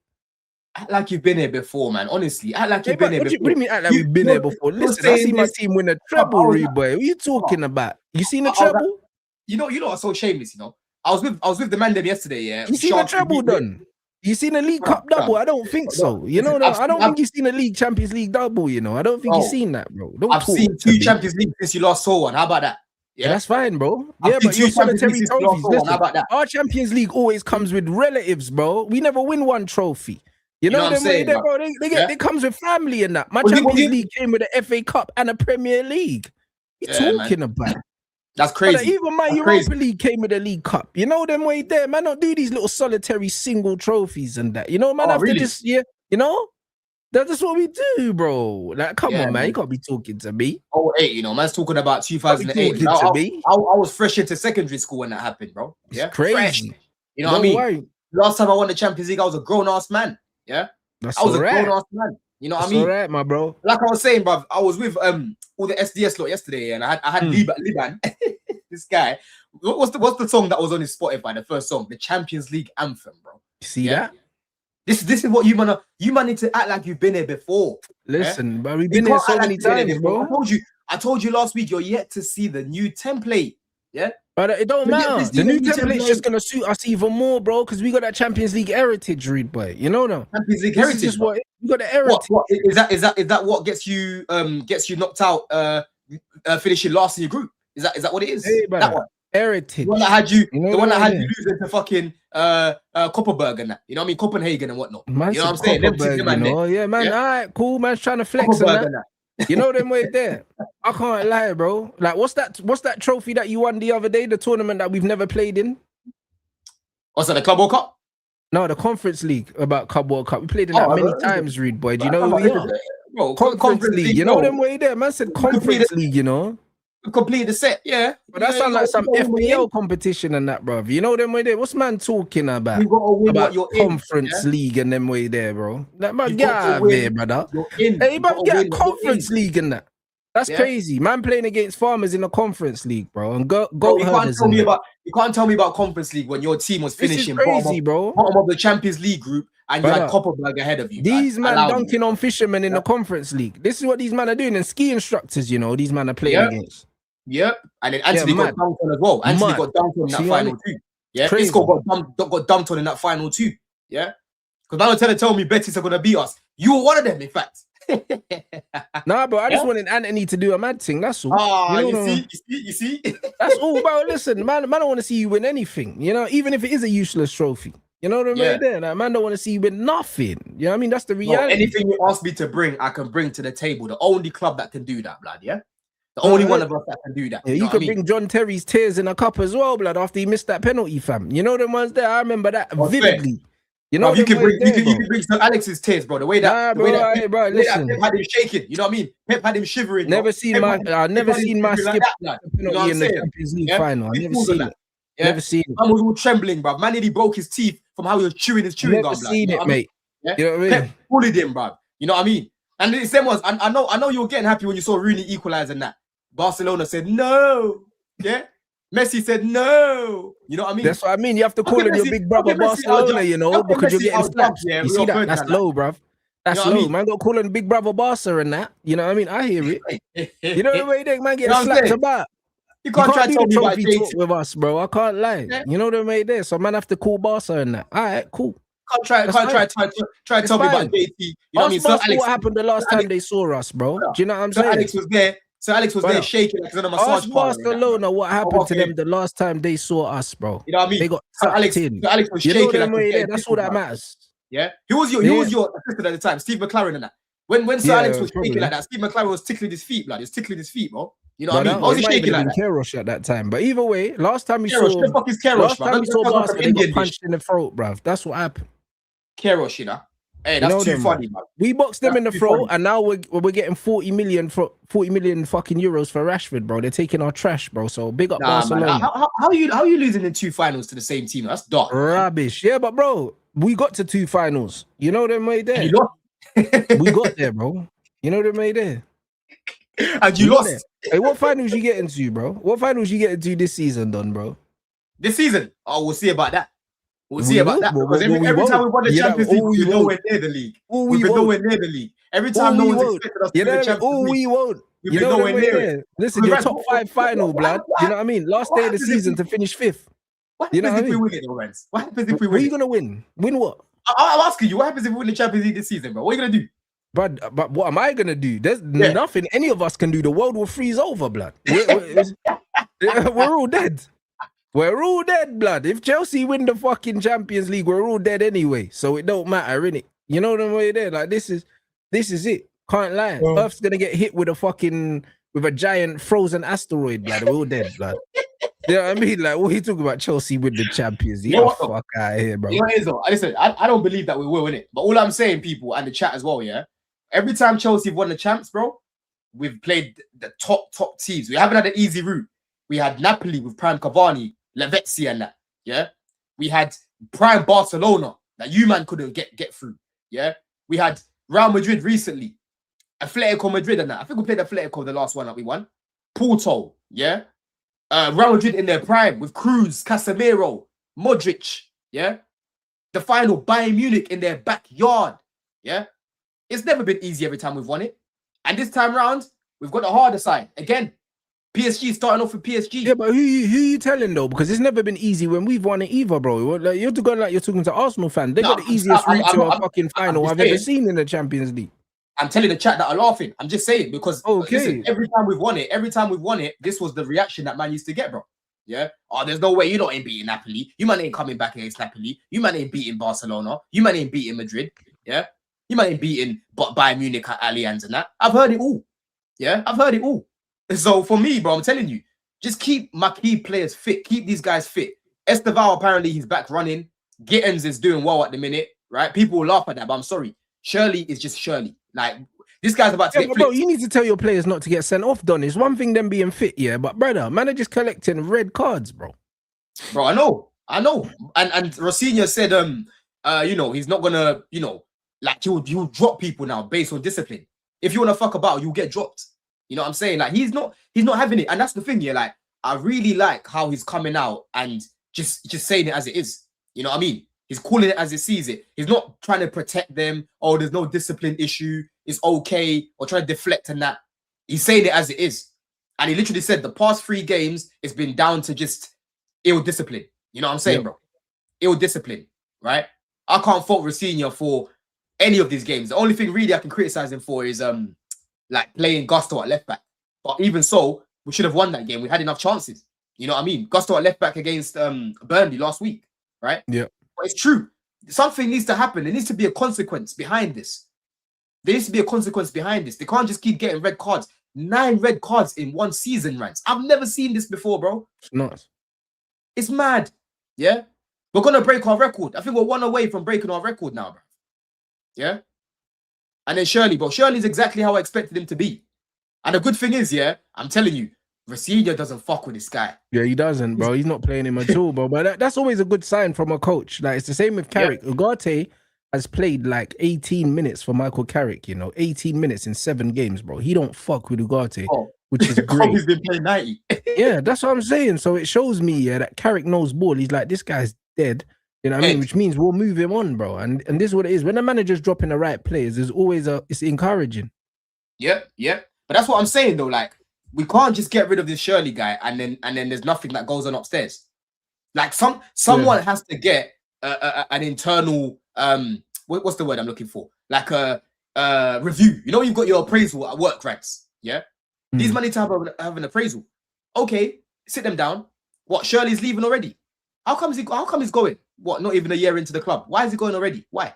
Act like you've been here before, man. Honestly, act like you've been here before. What do you mean act like we've been here before? Listen, I see my team win a treble, boy. What are you talking about? You seen the treble? You know what's so shameless, you know? I was with the man them yesterday, yeah. You seen the treble done? You seen the League Cup double? I don't think so. You know, I don't think you've seen the League Champions League double, you know. I don't think you've seen that, bro. I've seen 2 Champions League since you last saw one. How about that? Yeah, that's fine, bro. Yeah, but you're solitary trophies. Listen, how about that? Our Champions League always comes with relatives, bro. We never win one trophy. You know what I'm saying, bro? It comes with family and that. My Champions League came with an FA Cup and a Premier League. What you talking about? That's crazy. Even my Europa League came with a League Cup. You know them way there, man. Don't do these little solitary single trophies and that. You know, man. After this, yeah, you know, that's what we do, bro. Like, come on, man. You can't be talking to me. Oh, 8, you know, man's talking about 2008. I was fresh into secondary school when that happened, bro. Yeah, it's crazy. Fresh. You know what I mean? Worry. Last time I won the Champions League, I was a grown ass man. Yeah, I was a grown ass man. You know what I mean? All right, my bro. Like I was saying, bro, I was with all the SDS lot yesterday, and I had Liban, this guy. What's the song that was on his Spotify? The first song, the Champions League anthem, bro. You see that? This is what you man need to act like you've been here before. Listen, but we've been here so many times, bro. I told you last week. You're yet to see the new template. Yeah. But it don't matter. The new template's just gonna suit us even more, bro, because we got that Champions League heritage, read boy. You know, no. Champions League heritage. Is what we got the heritage. What is that? What gets you knocked out? Finishing last in your group. Is that what it is? Hey, that one. Heritage. The one that had you. The one that had you losing to fucking Koppenberg and that. You know what I mean? Copenhagen and whatnot. Man, you know what I'm saying? Yeah, man. Yeah? All right, cool, man. Trying to flex and that. You know them way there. I can't lie, bro. Like, what's that trophy that you won the other day? The tournament that we've never played in. What's that? The Club World Cup? No, the Conference League. About Club World Cup. We played in that many times, Reed boy. Do you know who we are? Bro, Conference League. You know them way there. Man said Conference League. You know. Complete the set, yeah. But that sounds like some FPL competition and that, bro. You know them way there. What's man talking about? You gotta win about what Conference League and them way there, bro. That man get there, brother. Hey, but get Conference League and that. That's crazy. Man playing against farmers in the Conference League, bro. And go you can't tell me about Conference League when your team was finishing crazy, bottom of the Champions League group and you had Koppenberg ahead of you. These man dunking on fishermen in the Conference League. This is what these men are doing. And ski instructors, you know, these men are playing against. Yep, and then Anthony got dunked on as well. Anthony got dunked on in that final too. Yeah, Isco got dunked on in that final too. Yeah, because now tell me Betis are gonna beat us. You were one of them, in fact. Nah, bro, I just wanted Anthony to do a mad thing. That's all. You see. That's all, bro. Listen, man, I don't want to see you win anything. You know, even if it is a useless trophy. You know what I mean? There, like, man, don't want to see you win nothing. You know what I mean? That's the reality. Anything you ask me to bring, I can bring to the table. The only club that can do that, blood. Yeah. The only one of us that can do that. Yeah, you could bring John Terry's tears in a cup as well, blood, after he missed that penalty, fam. You know them ones there? I remember that vividly. You know, you can bring Sir Alex's tears, bro. The way that listen. Pep had him shaking. You know what I mean? Pep had him shivering. Never seen my skip penalty in the Champions League final. I never seen it. Never seen it. Man was all trembling, bro. Man nearly broke his teeth from how he was chewing his chewing gum. Never seen it, mate. You know what I mean? Pep bullied him, bro. You know what I mean? And the same was, I know you were getting happy when you saw Rooney equalize and that. Barcelona said no. Yeah. Messi said no. You know what I mean? That's what I mean. You have to call him your big brother Barcelona, you know, because you're getting slapped. You see that? That's low, bruv. That's low. Man, got call him big brother Barca and that. You know what I mean? I hear it. You know the way they man get slapped about. You can't try to tell me about talk with us, bro. I can't lie. You know the way there. So man have to call Barca and that. All right, cool. Try to tell me about JT. You know what I mean? What happened the last time they saw us, bro? Do you know what I'm saying? Alex was there. Sir Alex was Brother, there shaking like he's on a massage Ask parlor. and that, bro. Barcelona what happened to okay. them the last time they saw us, bro. You know what I mean? They got Sir tucked Alex, in. Sir Alex was You know shaking them like way he's there. getting That's all that tickled, man. matters. Yeah, who was your assistant at the time? Steve McLaren and that. When Sir Alex was shaking like that, Steve McLaren was tickling his feet, blood. He was tickling his feet, bro. You know what I mean? Why was he shaking like that? Kerosh at that time. But either way, last time we Kerosh, saw, the fuck is Kerosh, man? Barca, they got punched in the throat, bruv. That's what happened. Kerosh, you know. Hey, that's too funny, man. We boxed them in the throat, and now we're getting 40 million fucking euros for Rashford, bro. They're taking our trash, bro. So big up Barcelona. Man. How are you losing in 2 finals to the same team? That's dark. Rubbish. Yeah, but bro, we got to 2 finals. You know them way there. We got there, bro. You know them way there. And you lost. Hey, what finals you getting to, bro? What finals you getting to this season, done, bro? This season? Oh, we'll see about that. We'll see about that. Because every time we won the Champions League, we've been nowhere near the league. We've been nowhere near the league. Every time no one's expected us to win the Champions League. We won't. We've been nowhere near it. Listen, your top 5 final, blood. You know what I mean? Last day of the season to finish 5th. What happens if we win it, though, Rants? What happens if we win? What are you gonna win? Win what? I'm asking you, what happens if we win the Champions League this season, bro? What are you gonna do? But what am I gonna do? There's nothing any of us can do. The world will freeze over, blood. We're all dead. We're all dead, blood. If Chelsea win the fucking Champions League, we're all dead anyway. So it don't matter, innit? You know what I'm saying? There, like this is it. Can't lie. Earth's gonna get hit with a giant frozen asteroid, blood. We're all dead, blood. You know what I mean? Like, what are you talking about? Chelsea with the Champions League? Fuck out of here, bro. You know what it is, though? Listen, I don't believe that we will win it. But all I'm saying, people, and the chat as well, yeah. Every time Chelsea have won the champs, bro, we've played the top teams. We haven't had an easy route. We had Napoli with prime Cavani, Lavezzi, and that. Yeah, we had prime Barcelona that you man couldn't get through. Yeah, we had Real Madrid recently, Atletico Madrid, and that. I think we played Atletico the last one that we won. Porto, yeah. Real Madrid in their prime with Cruz, Casemiro, Modric, yeah. The final Bayern Munich in their backyard, yeah. It's never been easy every time we've won it, and this time round we've got the harder side again. PSG starting off with PSG. Yeah, but who you telling though? Because it's never been easy when we've won it either, bro. Like, you're talking to Arsenal fans. They got the easiest route to a fucking final I've ever seen in the Champions League. I'm telling the chat that are laughing. I'm just saying because listen, every time we've won it, this was the reaction that man used to get, bro. Yeah. Oh, there's no way you ain't beating Napoli. You man ain't coming back against Napoli. You man ain't beating Barcelona. You man ain't beating Madrid. Yeah. You man ain't beating Bayern Munich at Allianz and that. I've heard it all. Yeah, I've heard it all. So for me, bro, I'm telling you, just keep my key players fit. Keep these guys fit. Esteval, apparently he's back running. Gittens is doing well at the minute, right? People will laugh at that, but I'm sorry. Shirley is just Shirley. Like, this guy's about to get flipped. Bro, you need to tell your players not to get sent off, Don. It's one thing them being fit, yeah, but brother, managers collecting red cards, bro. Bro, I know. And Rosinha said, you know, he's not gonna, you know, like he'll drop people now based on discipline. If you want to fuck about, you'll get dropped. You know what I'm saying? Like he's not having it, and that's the thing. Yeah, like I really like how he's coming out and just saying it as it is. You know what I mean? He's calling it as he sees it. He's not trying to protect them. Oh, there's no discipline issue. It's okay, or trying to deflect and that. He's saying it as it is, and he literally said the past 3 games it's been down to just ill discipline. You know what I'm saying, bro? Ill discipline, right? I can't fault Rosinha for any of these games. The only thing really I can criticize him for is like playing Gusto at left back. But even so, we should have won that game. We had enough chances. You know what I mean? Gusto at left back against Burnley last week, right? Yeah. But it's true. Something needs to happen. There needs to be a consequence behind this. There needs to be a consequence behind this. They can't just keep getting red cards. 9 red cards in one season, Rants. I've never seen this before, bro. It's nuts. It's mad. Yeah? We're going to break our record. I think we're 1 away from breaking our record now, bro. Yeah? And then Shirley, bro. Shirley's exactly how I expected him to be. And the good thing is, yeah, I'm telling you, Rosinha doesn't fuck with this guy. Yeah, he doesn't, bro. He's not playing him at all, bro. But that's always a good sign from a coach. Like, it's the same with Carrick. Yeah. Ugarte has played like 18 minutes for Michael Carrick, you know, 18 minutes in 7 games, bro. He don't fuck with Ugarte, which is great. He's been playing 90. Yeah, that's what I'm saying. So it shows me, yeah, that Carrick knows ball. He's like, this guy's dead. You know what I mean? Which means we'll move him on, bro. And this is what it is. When the manager's dropping the right players, there's always it's encouraging. Yep. But that's what I'm saying, though. Like, we can't just get rid of this Shirley guy and then there's nothing that goes on upstairs. Like someone has to get an internal what's the word I'm looking for? Like a review. You know, you've got your appraisal at work, Rants. Yeah. These men need to have an appraisal. Okay, sit them down. What, Shirley's leaving already? How come he's going? What, not even a year into the club? Why is he going already? Why?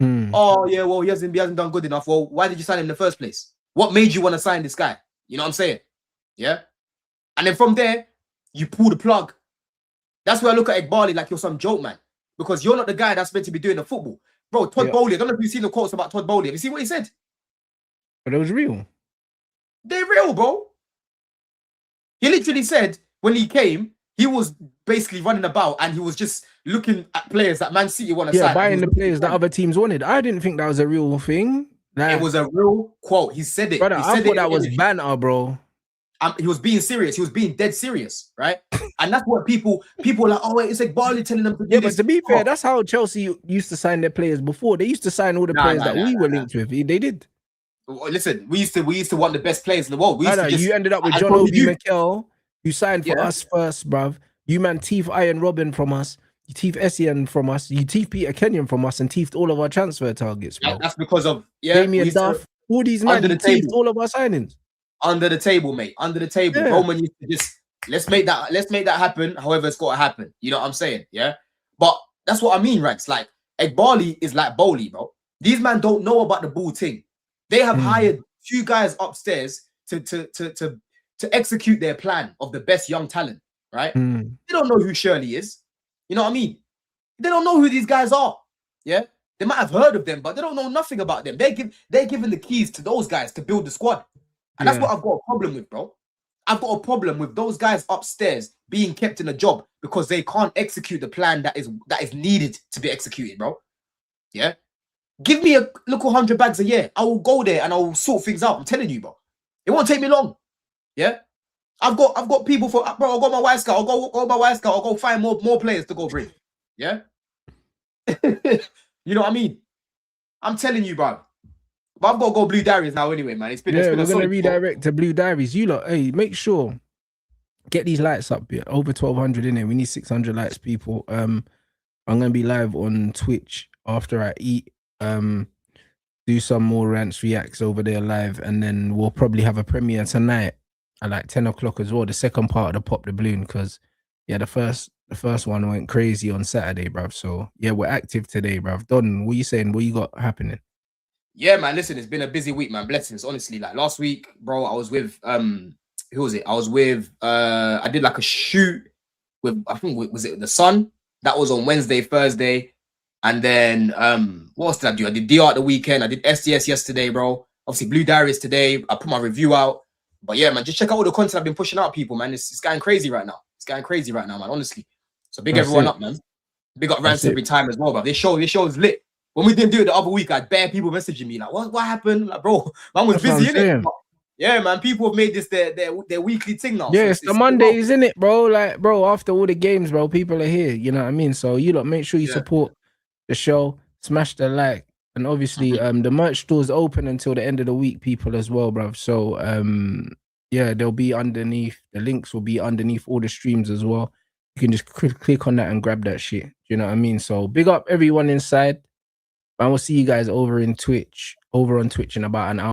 Oh, yeah, well, he hasn't done good enough. Well, why did you sign him in the first place? What made you want to sign this guy? You know what I'm saying? Yeah. And then from there, you pull the plug. That's where I look at Ekbali like you're some joke, man. Because you're not the guy that's meant to be doing the football. Bro, Todd Bowley, I don't know if you've seen the quotes about Todd Bowley. Have you seen what he said? But it was real. They're real, bro. He literally said when he came, he was basically running about and he was just looking at players that Man City want to sign. Buying the players that other teams wanted. I didn't think that was a real thing. Like, it was a real quote. He said it. Brother, he I said thought that was banter, bro. He was being serious. He was being dead serious, right? And that's what people are like, oh, wait, it's like Barley telling them to do this. But to be fair, that's how Chelsea used to sign their players before. They used to sign all the players that we were linked with. They did. Listen, we used to want the best players in the world. You ended up with John Obi Mikel, who signed for us first, bruv. You man teeth Iron Robin from us. You teeth Essien from us. You teeth Peter Kenyon from us and teethed all of our transfer targets, bro. That's because of Damien Duff. All these men teethed all of our signings. Under the table, mate. Under the table. Roman used to just let's make that happen. However, it's got to happen. You know what I'm saying? Yeah. But that's what I mean, Rants. Like Ekbali is like Bowley, bro. These men don't know about the ball thing. They have hired few guys upstairs to execute their plan of the best young talent, right? They don't know who Shirley is. You know what I mean? They don't know who these guys are. Yeah. They might have heard of them, but they don't know nothing about them. They're giving the keys to those guys to build the squad. And that's what I've got a problem with, bro. I've got a problem with those guys upstairs being kept in a job because they can't execute the plan that is needed to be executed, bro. Yeah. Give me a little 100 bags a year. I will go there and I will sort things out. I'm telling you, bro. It won't take me long. Yeah. I've got people for, bro. I'll go my wife scout. I'll go my wife scout. I'll go find more players to go bring. Yeah. You know what I mean? I'm telling you, bro. But I've got to go Blue Diaries now anyway, man. It's been we're going to redirect to Blue Diaries. You lot, hey, make sure, get these lights up. Yeah. Over 1,200 in there. We need 600 lights, people. I'm going to be live on Twitch after I eat. Do some more rants, reacts over there live. And then we'll probably have a premiere tonight at like 10 o'clock as well. The second part of the Pop the Balloon. Because, yeah, the first one went crazy on Saturday, bruv. So, yeah, we're active today, bruv. Don, what you saying? What you got happening? Yeah, man, listen, it's been a busy week, man. Blessings, honestly. Like last week, bro, I was with who was it? I was with I did like a shoot with, I think, was it The Sun? That was on Wednesday, Thursday. And then what else did I do? I did DR at the weekend. I did SDS yesterday, bro. Obviously, Blue Diaries today. I put my review out. But yeah, man, just check out all the content I've been pushing out, people, man. It's going crazy right now. It's going crazy right now, man, honestly. So big everyone up, man. Big up Rants every time as well, bro. This show is lit. When we didn't do it the other week, I had bare people messaging me like, what happened? Like, bro, man was busy, innit? Yeah, man, people have made this their weekly thing now. Yeah, so it's the Mondays, innit, bro? Like, bro, after all the games, bro, people are here. You know what I mean? So you lot make sure you support the show, smash the like, and obviously the merch store's open until the end of the week, people, as well, bro. So yeah, they'll be underneath, the links will be underneath all the streams as well. You can just click on that and grab that shit. You know what I mean? So big up everyone inside. I will see you guys over on Twitch in about an hour.